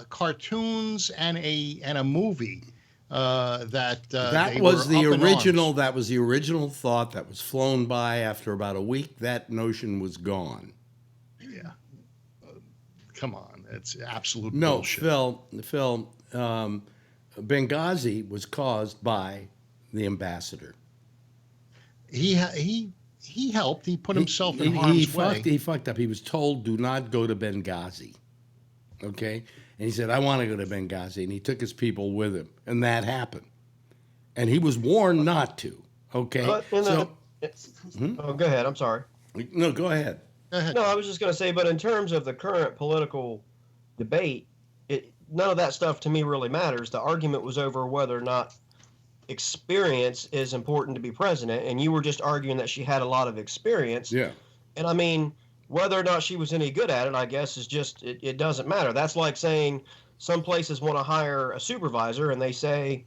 cartoons and a movie that was the original. That was the original thought that was flown by. After about a week, that notion was gone. Yeah, come on, it's absolute bullshit. Phil, Benghazi was caused by the ambassador. He helped. He put himself in harm's way. He fucked up. He was told, do not go to Benghazi. Okay? And he said, I want to go to Benghazi. And he took his people with him. And that happened. And he was warned not to. Okay? Oh, go ahead. I'm sorry. No, go ahead. No, I was just going to say, but in terms of the current political debate, none of that stuff to me really matters. The argument was over whether or not experience is important to be president, and you were just arguing that she had a lot of experience. Yeah. And I mean, whether or not she was any good at it, I guess, is just, it doesn't matter. That's like saying some places want to hire a supervisor, and they say,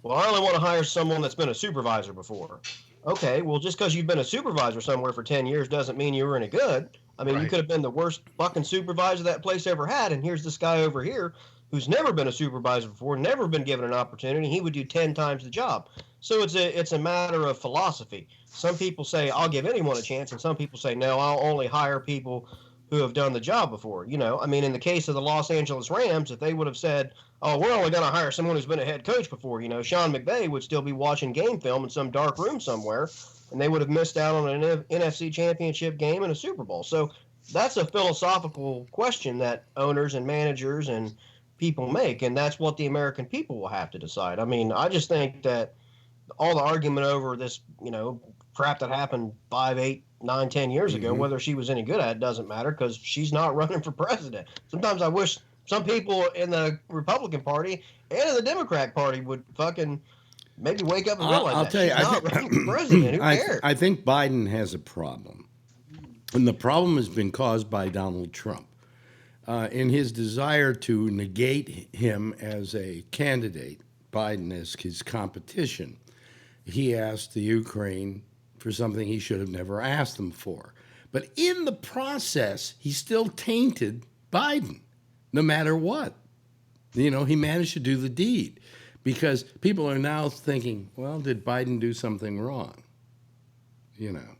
well, I only want to hire someone that's been a supervisor before. Okay, well, just because you've been a supervisor somewhere for 10 years doesn't mean you were any good. I mean, you could have been the worst fucking supervisor that place ever had, and here's this guy over here who's never been a supervisor before, never been given an opportunity. He would do 10 times the job. So it's a matter of philosophy. Some people say, I'll give anyone a chance, and some people say, no, I'll only hire people who have done the job before. You know, I mean, in the case of the Los Angeles Rams, if they would have said, oh, we're only going to hire someone who's been a head coach before, you know, Sean McVay would still be watching game film in some dark room somewhere, and they would have missed out on an NFC championship game and a Super Bowl. So that's a philosophical question that owners and managers and people make, and that's what the American people will have to decide. I mean, I just think that all the argument over this, you know, crap that happened 5, 8, 9, 10 years ago, whether she was any good at it doesn't matter because she's not running for president. Sometimes I wish some people in the Republican Party and in the Democrat Party would fucking maybe wake up and realize I'll tell you, she's not running for president. Who cares? I think Biden has a problem, and the problem has been caused by Donald Trump. In his desire to negate him as a candidate, Biden as his competition, he asked the Ukraine for something he should have never asked them for. But in the process, he still tainted Biden, no matter what. You know, he managed to do the deed because people are now thinking, well, did Biden do something wrong? You know.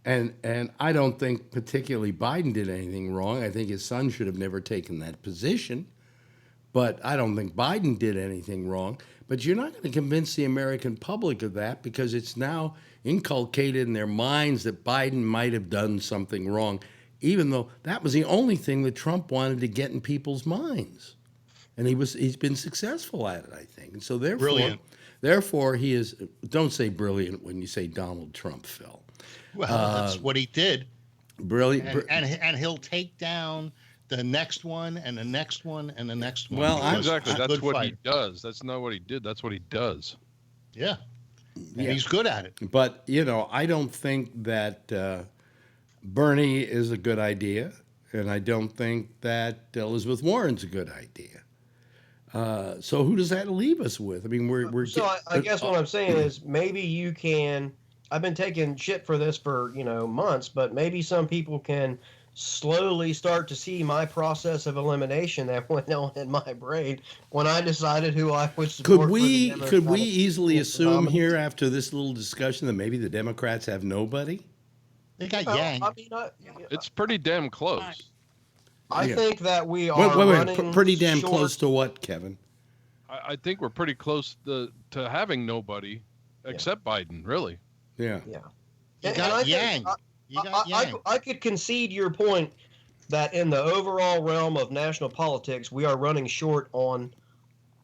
And I don't think particularly Biden did anything wrong. I think his son should have never taken that position. But I don't think Biden did anything wrong. But you're not going to convince the American public of that because it's now inculcated in their minds that Biden might have done something wrong, even though that was the only thing that Trump wanted to get in people's minds. And he's been successful at it, I think. And so therefore he is, don't say brilliant when you say Donald Trump, Phil. Well, that's what he did. Brilliant. And he'll take down the next one and the next one and the next one. Well, exactly. That's what he does. That's not what he did. That's what he does. Yeah. And he's good at it. But, you know, I don't think that Bernie is a good idea. And I don't think that Elizabeth Warren's a good idea. So who does that leave us with? I mean, I guess what I'm saying is maybe you can. I've been taking shit for this for months, but maybe some people can slowly start to see my process of elimination that went on in my brain when I decided who I would support. Could we for the Democratic easily assume nominee. here after this little discussion that maybe the Democrats have nobody? They got Well, Yang. I mean, It's pretty damn close. I Yeah. think that we are Wait, running pretty damn short. close to what, Kevin? I think we're pretty close to having nobody except Biden, really. Yeah. Yeah. You And got I think Yang. You got Yang. I could concede your point that in the overall realm of national politics, we are running short on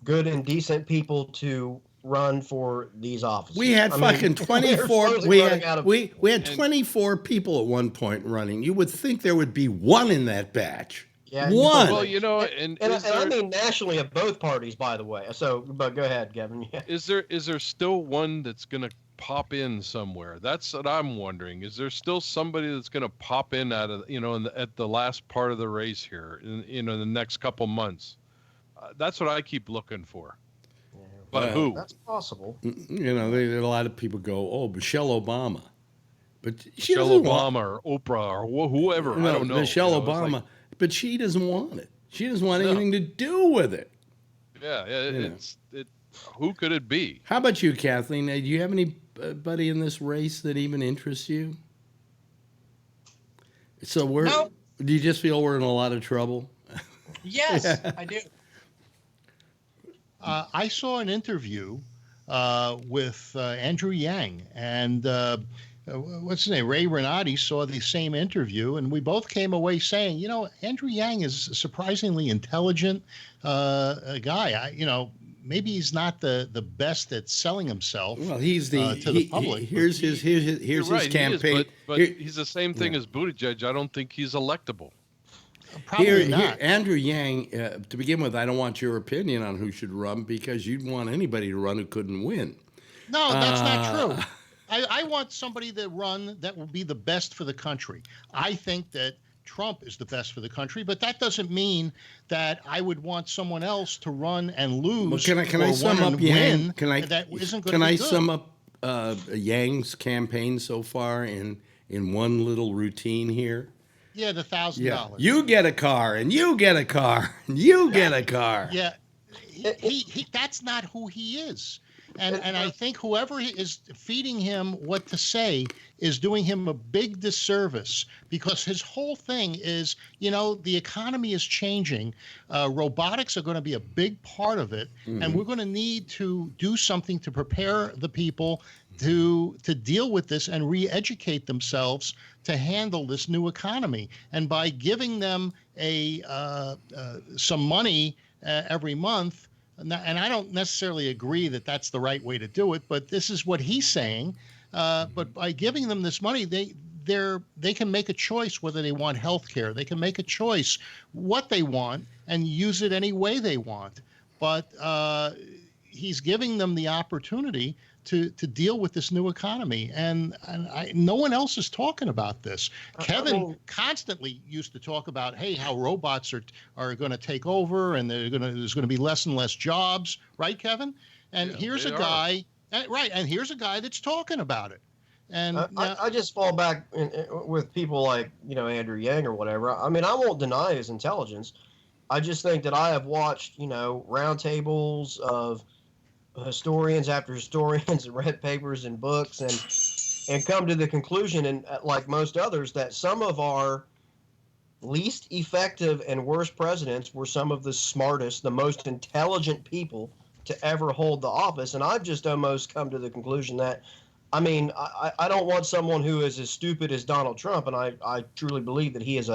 good and decent people to run for these offices. We had fucking 24. We had 24 people at one point running. You would think there would be one in that batch. Yeah, one. Well, you know, and I mean nationally of both parties, by the way. So, but go ahead, Kevin. Yeah. is there still one that's going to pop in somewhere? That's what I'm wondering. Is there still somebody that's going to pop in out of at the last part of the race here in the next couple months? That's what I keep looking for. But who? That's possible. There are a lot of people go, "Oh, Michelle Obama," but she Michelle doesn't Obama or Oprah or whoever. I don't know. Michelle It's Obama, like, but she doesn't want it. She doesn't want anything to do with it. yeah. Who could it be? How about you, Kathleen? Do you have anybody in this race that even interests you? So Nope. do you just feel we're in a lot of trouble? Yes, I do. I saw an interview with Andrew Yang, and what's his name? Ray Renati saw the same interview, and we both came away saying, Andrew Yang is a surprisingly intelligent guy. Maybe he's not the best at selling himself. Well, he's to the public. Here's his campaign. He is, but he's the same thing as Buttigieg. I don't think he's electable. Probably not. Andrew Yang, to begin with, I don't want your opinion on who should run because you'd want anybody to run who couldn't win. No, that's not true. I want somebody that will be the best for the country. I think that Trump is the best for the country, but that doesn't mean that I would want someone else to run and lose. Well, can I sum up Yang? Can I sum up Yang's campaign so far in one little routine here? Yeah, the $1,000. Yeah. You get a car, and you get a car, and you get a car. Yeah, he that's not who he is. And I think whoever is feeding him what to say is doing him a big disservice because his whole thing is, the economy is changing. Robotics are going to be a big part of it. And we're going to need to do something to prepare the people to deal with this and re-educate themselves to handle this new economy. And by giving them some money every month, and I don't necessarily agree that that's the right way to do it, but this is what he's saying. But by giving them this money, they can make a choice whether they want health care. They can make a choice what they want and use it any way they want. But he's giving them the opportunity to deal with this new economy. And no one else is talking about this. Kevin constantly used to talk about, how robots are going to take over and there's going to be less and less jobs. Right, Kevin? And here's a guy, and here's a guy that's talking about it. And I just fall back with people like, Andrew Yang or whatever. I mean, I won't deny his intelligence. I just think that I have watched, roundtables of historians after historians and read papers and books and come to the conclusion, and like most others, that some of our least effective and worst presidents were some of the smartest, the most intelligent people to ever hold the office. And I've just almost come to the conclusion that, I don't want someone who is as stupid as Donald Trump, and I truly believe that he is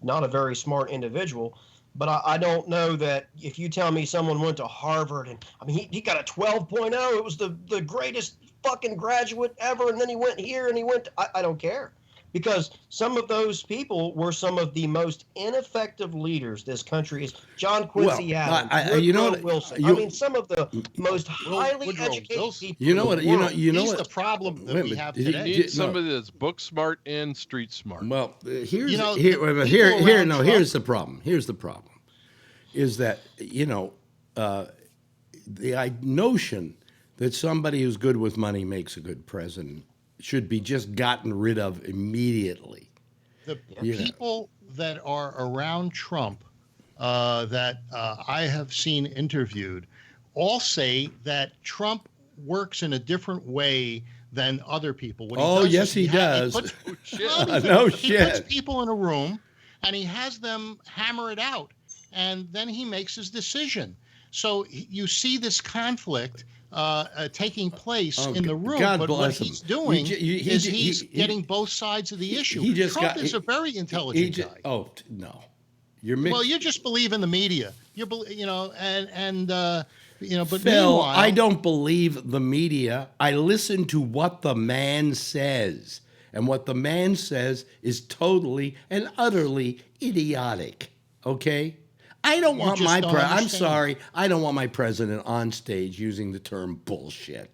not a very smart individual. But I don't know that if you tell me someone went to Harvard and, he got a 12.0, it was the greatest fucking graduate ever, and then he went here and he went, I don't care. Because some of those people were some of the most ineffective leaders this country is. John Quincy Adams, Woodrow Wilson. Some of the most highly educated people. He's the problem that we have today. You need somebody that's book smart and street smart. Well, here's the problem. Here's the problem, is that the notion that somebody who's good with money makes a good president should be just gotten rid of immediately. The people that are around Trump that I have seen interviewed all say that Trump works in a different way than other people. What he does yes, is he does. He puts people in a room and he has them hammer it out, and then he makes his decision. So you see this conflict taking place in the room, God but what bless him. he's doing is he's getting both sides of the issue. Trump is a very intelligent guy. Oh no, you're mixed. Well, you just believe in the media. But Phil, meanwhile, I don't believe the media. I listen to what the man says, and what the man says is totally and utterly idiotic. Okay. I don't want my I'm sorry. I don't want my president on stage using the term bullshit.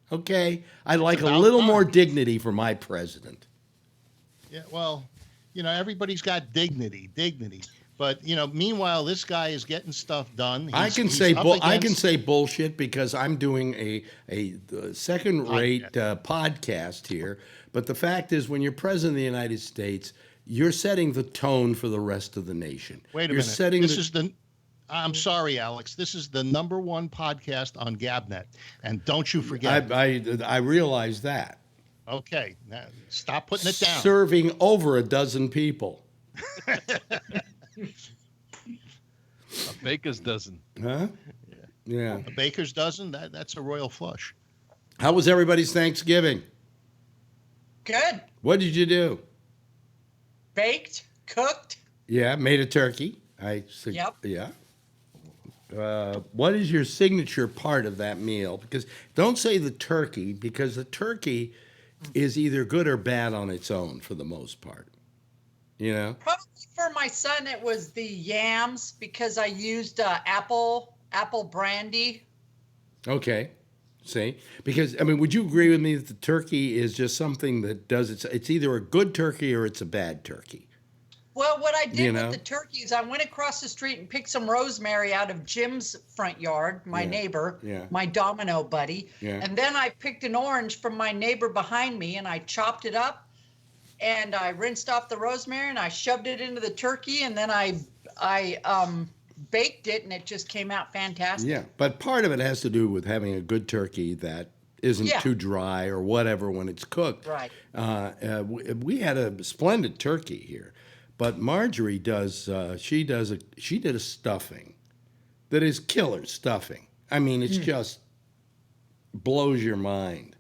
Okay? I'd like a little more dignity for my president. Yeah, well, everybody's got dignity. But, meanwhile, this guy is getting stuff done. I can say bullshit because I'm doing a second-rate podcast here. But the fact is, when you're president of the United States, you're setting the tone for the rest of the nation. Wait a minute. I'm sorry, Alex. This is the #1 podcast on GabNet, and don't you forget. I realize that. Okay, now stop putting it down. Serving over a dozen people. A baker's dozen. Huh? Yeah. A baker's dozen. That's a royal flush. How was everybody's Thanksgiving? Good. What did you do? Baked, cooked. Yeah, made a turkey. Yep. Yeah. What is your signature part of that meal? Because don't say the turkey, because the turkey is either good or bad on its own for the most part. Probably for my son, it was the yams because I used apple brandy. Okay. See, because would you agree with me that the turkey is just something that does it's either a good turkey or it's a bad turkey? Well, what I did with the turkey is I went across the street and picked some rosemary out of Jim's front yard, my neighbor, my domino buddy. Yeah. And then I picked an orange from my neighbor behind me and I chopped it up and I rinsed off the rosemary and I shoved it into the turkey and then I baked it and it just came out fantastic. Yeah, but part of it has to do with having a good turkey that isn't too dry or whatever when it's cooked. Right. We had a splendid turkey here, but Marjorie she did a stuffing that is killer stuffing. It's just blows your mind.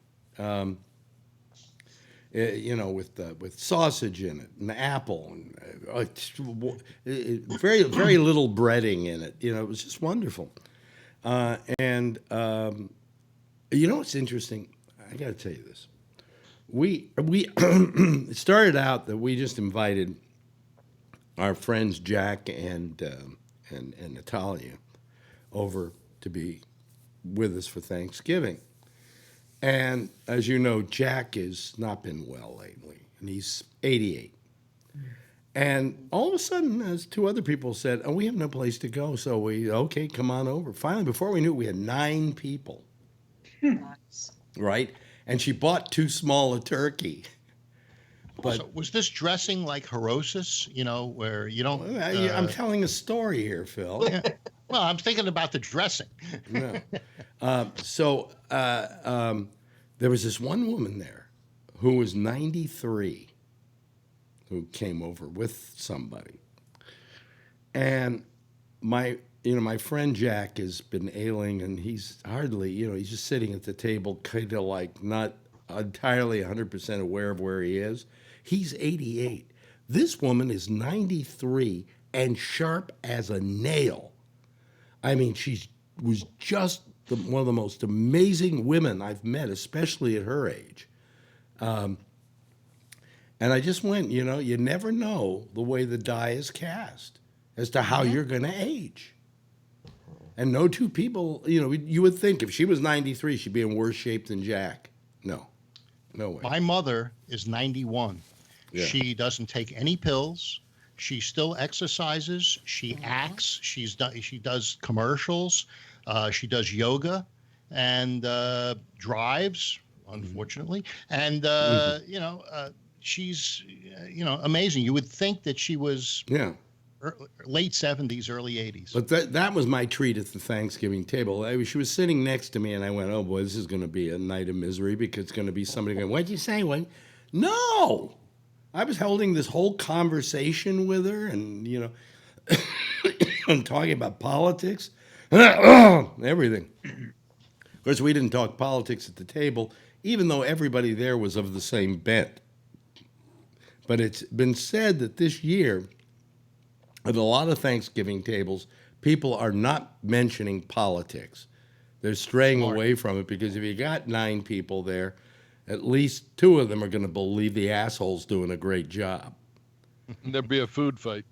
With sausage in it and apple and very very little breading in it. It was just wonderful. What's interesting? I got to tell you this. We it started out that we just invited our friends Jack and Natalia over to be with us for Thanksgiving. And as you know, Jack has not been well lately, and he's 88. And all of a sudden, as two other people said, "Oh, we have no place to go, so okay, come on over." Finally, before we knew it, we had 9 people. Nice. Right? And she bought too small a turkey. But so was this dressing like Herosis, where you don't... I'm telling a story here, Phil. Yeah. Well, I'm thinking about the dressing. No. There was this one woman there who was 93 who came over with somebody. And my friend Jack has been ailing and he's hardly, he's just sitting at the table kind of like not entirely 100% aware of where he is. He's 88. This woman is 93 and sharp as a nail. She was just one of the most amazing women I've met, especially at her age. And I just went, you never know the way the die is cast as to how you're going to age. And no two people, you would think if she was 93, she'd be in worse shape than Jack. No way. My mother is 91. Yeah. She doesn't take any pills. She still exercises. She acts. She does commercials. She does yoga and drives, unfortunately. And, she's amazing. You would think that she was late 70s, early 80s. But that was my treat at the Thanksgiving table. She was sitting next to me, and I went, "Oh boy, this is going to be a night of misery because it's going to be somebody going, what'd you say? What? No, I was holding this whole conversation with her, and and talking about politics, everything. Of course, we didn't talk politics at the table, even though everybody there was of the same bent. But it's been said that this year, at a lot of Thanksgiving tables, people are not mentioning politics. They're straying away from it because if you got 9 people there, at least 2 of them are going to believe the asshole's doing a great job. There'd be a food fight.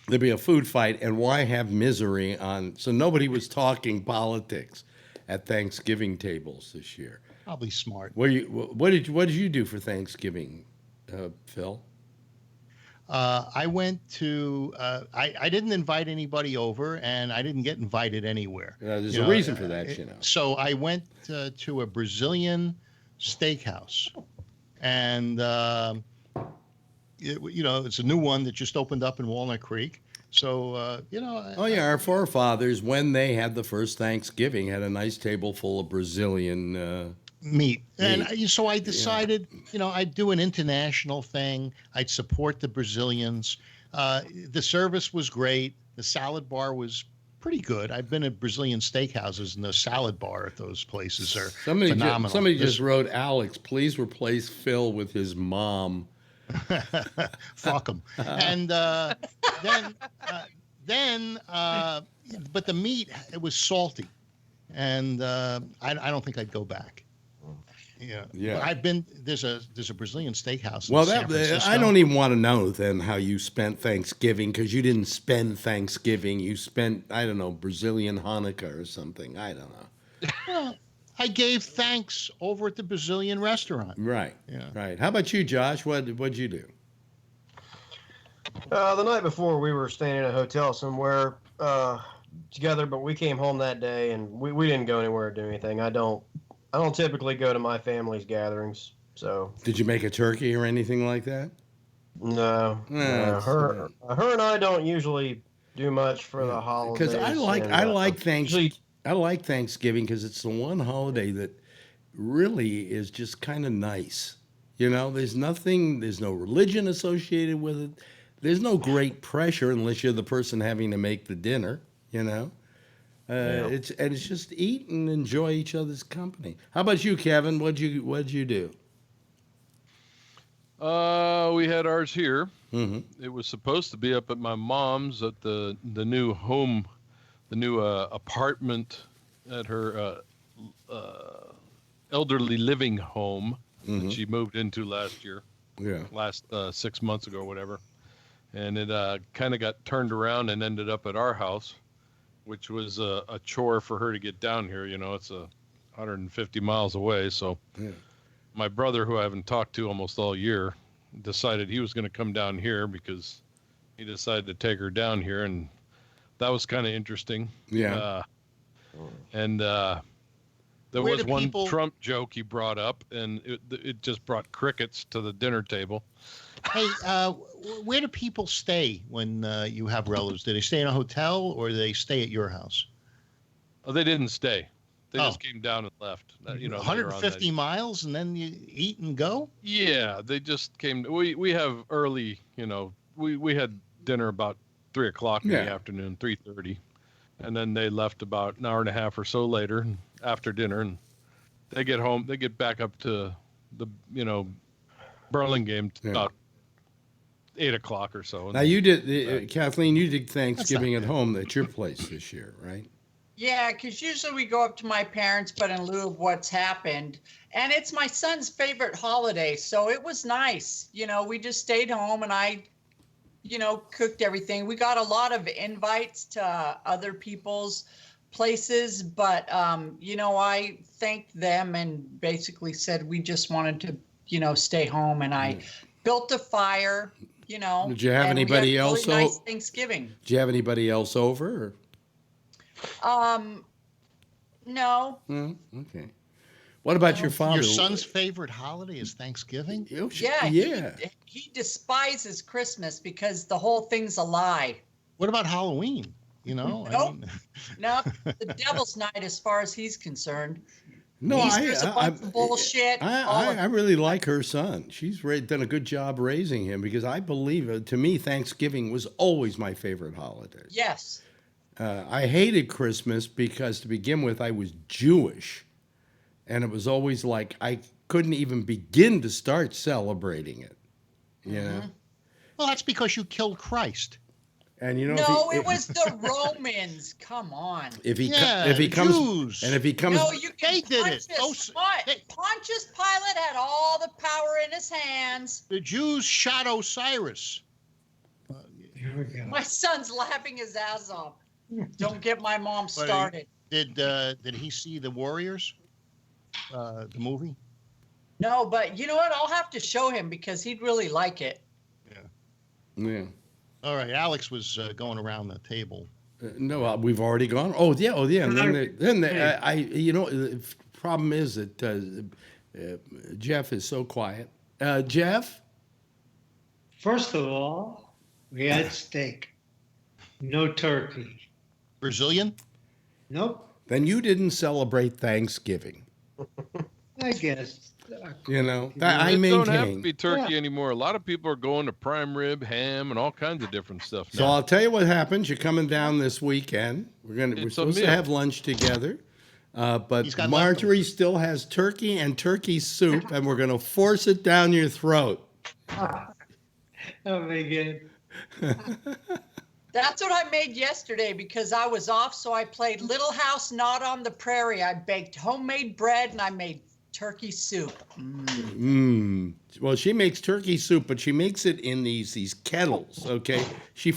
There'd be a food fight, and why have misery on? So nobody was talking politics at Thanksgiving tables this year. Probably smart. What did you do for Thanksgiving, Phil? I went to. I didn't invite anybody over, and I didn't get invited anywhere. There's a reason for that, So I went to a Brazilian steakhouse, and it's a new one that just opened up in Walnut Creek. So our forefathers, when they had the first Thanksgiving, had a nice table full of Brazilian meat. And so I decided, I'd do an international thing. I'd support the Brazilians. The service was great. The salad bar was pretty good. I've been at Brazilian steakhouses, and the salad bar at those places are phenomenal. Somebody just wrote, Alex, please replace Phil with his mom. Fuck him. And then, but the meat, it was salty. And I don't think I'd go back. Yeah. I've been. There's a Brazilian steakhouse. In San Francisco. I don't even want to know then how you spent Thanksgiving, because you didn't spend Thanksgiving. You spent, I don't know, Brazilian Hanukkah or something. I don't know. Well, I gave thanks over at the Brazilian restaurant. Right. Yeah. Right. How about you, Josh? What'd you do? The night before, we were staying in a hotel somewhere together, but we came home that day, and we didn't go anywhere or do anything. I don't typically go to my family's gatherings, so. Did you make a turkey or anything like that? No. Her and I don't usually do much for the holidays. Because I like Thanksgiving because it's the one holiday that really is just kind of nice. There's no religion associated with it. There's no great pressure unless you're the person having to make the dinner. It's just eat and enjoy each other's company. How about you, Kevin? What'd you do? We had ours here. Mm-hmm. It was supposed to be up at my mom's at the new home, the new apartment at her elderly living home that she moved into last year. Yeah. Last 6 months ago or whatever. And it kind of got turned around and ended up at our house, which was a chore for her to get down here. It's 150 miles away. So my brother, who I haven't talked to almost all year, decided he was going to come down here because he decided to take her down here. And that was kind of interesting. Yeah. There was one Trump joke he brought up, and it just brought crickets to the dinner table. Hey, where do people stay when you have relatives? Do they stay in a hotel or do they stay at your house? Oh, they didn't stay. They just came down and left. 150 miles and then you eat and go? Yeah, they just came. We have early, we had dinner about 3 o'clock in the afternoon, 3:30. And then they left about an hour and a half or so later after dinner, and they get home. They get back up to the, Burlingame about 8 o'clock or so. Now you did, Kathleen. You did Thanksgiving at home at your place this year, right? Yeah, because usually we go up to my parents, but in lieu of what's happened, and it's my son's favorite holiday, so it was nice. We just stayed home, and I cooked everything. We got a lot of invites to other people's places, but, I thanked them and basically said we just wanted to, stay home. And I built a fire, Did you have anybody else? Really nice Thanksgiving. Did you have anybody else over? No. Okay. What about your father? Your son's favorite holiday is Thanksgiving? Yeah. He despises Christmas because the whole thing's a lie. What about Halloween? You know? Nope. Nope. The devil's night as far as he's concerned. No, Easter's a bunch of bullshit. I really like her son. She's done a good job raising him because I believe, to me, Thanksgiving was always my favorite holiday. Yes. I hated Christmas because, to begin with, I was Jewish. And it was always like I couldn't even begin to start celebrating it. You know? Well, that's because you killed Christ. And you know, no, it was the Romans. Come on. If he comes, Jews. and if he comes, No, you They can did it. Pontius Pilate had all the power in his hands. The Jews shot Osiris. Here we go. My son's laughing his ass off. Don't get my mom started. Did he see the Warriors? The movie? No, but you know what? I'll have to show him because he'd really like it. yeah. All right, Alex was going around the table. No, we've already gone. Oh yeah. And then the problem is that Jeff is so quiet. Jeff. First of all, we had steak. No turkey. Brazilian? Nope. Then you didn't celebrate Thanksgiving. I guess. You know, It I don't have to maintain. be turkey anymore. A lot of people are going to prime rib, ham, and all kinds of different stuff now. So I'll tell you what happens. You're coming down this weekend. We're It's a supposed to meal. have lunch together. But He's got Marjorie still has turkey and turkey soup, and we're going to force it down your throat. Oh my God. That's what I made yesterday because I was off. So I played Little House Not on the Prairie. I baked homemade bread and I made turkey soup. Well, she makes turkey soup, but she makes it in these kettles. Okay, she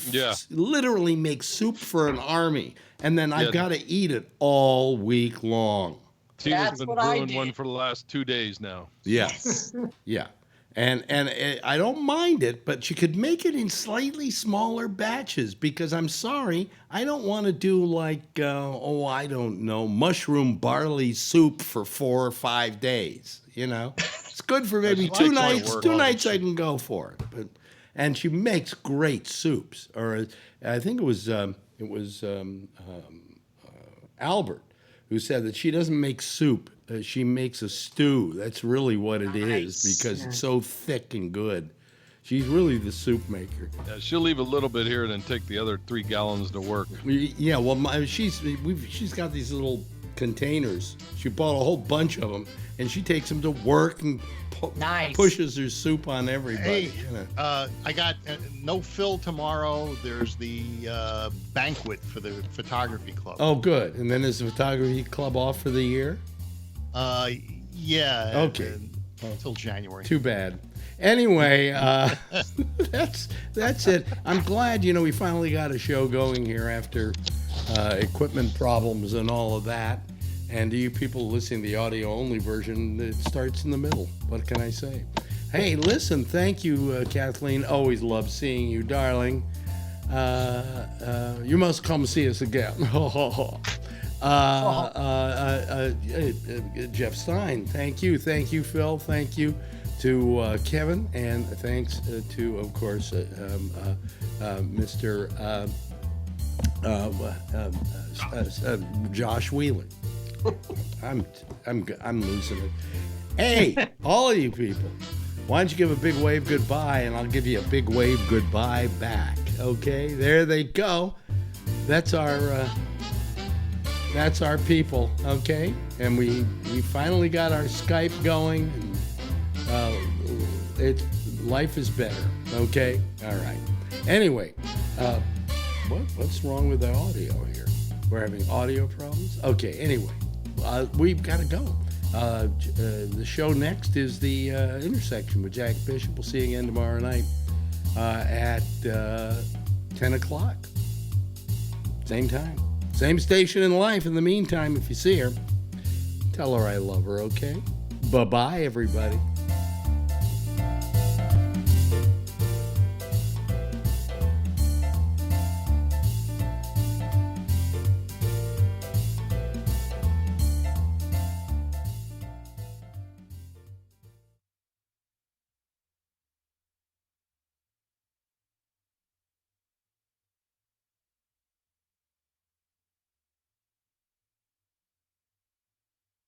literally makes soup for an army, and then I've got to eat it all week long. Tina's That's been what I brewing did. one for the last 2 days now. Yes, yeah. And I don't mind it, but you could make it in slightly smaller batches because I'm sorry, I don't want to do like, I don't know, mushroom barley soup for 4 or 5 days. You know, it's good for maybe That's 2 like nights. work, 2 nights I obviously. can go for it. And she makes great soups. Or I think it was Albert who said that she doesn't make soup. She makes a stew. That's really what it is because it's so thick and good. She's really the soup maker. Yeah, she'll leave a little bit here and then take the other 3 gallons to work. Yeah, well, she's got these little containers. She bought a whole bunch of them, and she takes them to work and pushes her soup on everybody. Hey, you know. I got no Phil tomorrow. There's the banquet for the photography club. Oh, good. And then is the photography club off for the year? Yeah. Okay. Until January. Too bad. Anyway, that's it. I'm glad, we finally got a show going here after equipment problems and all of that. And to you people listening to the audio-only version, it starts in the middle. What can I say? Hey, listen, thank you, Kathleen. Always love seeing you, darling. You must come see us again. Jeff Stein, thank you, Phil, thank you to Kevin, and thanks to, of course, Mr. Josh Wheeler. I'm losing it. Hey, all of you people, why don't you give a big wave goodbye, and I'll give you a big wave goodbye back. Okay, there they go. That's our people, okay? And we finally got our Skype going. And, life is better, okay? All right. Anyway, what's wrong with the audio here? We're having audio problems? Okay, anyway, we've got to go. The show next is the Intersection with Jack Bishop. We'll see you again tomorrow night at 10 o'clock. Same time. Same station in life. In the meantime, if you see her, tell her I love her, okay? Bye-bye, everybody.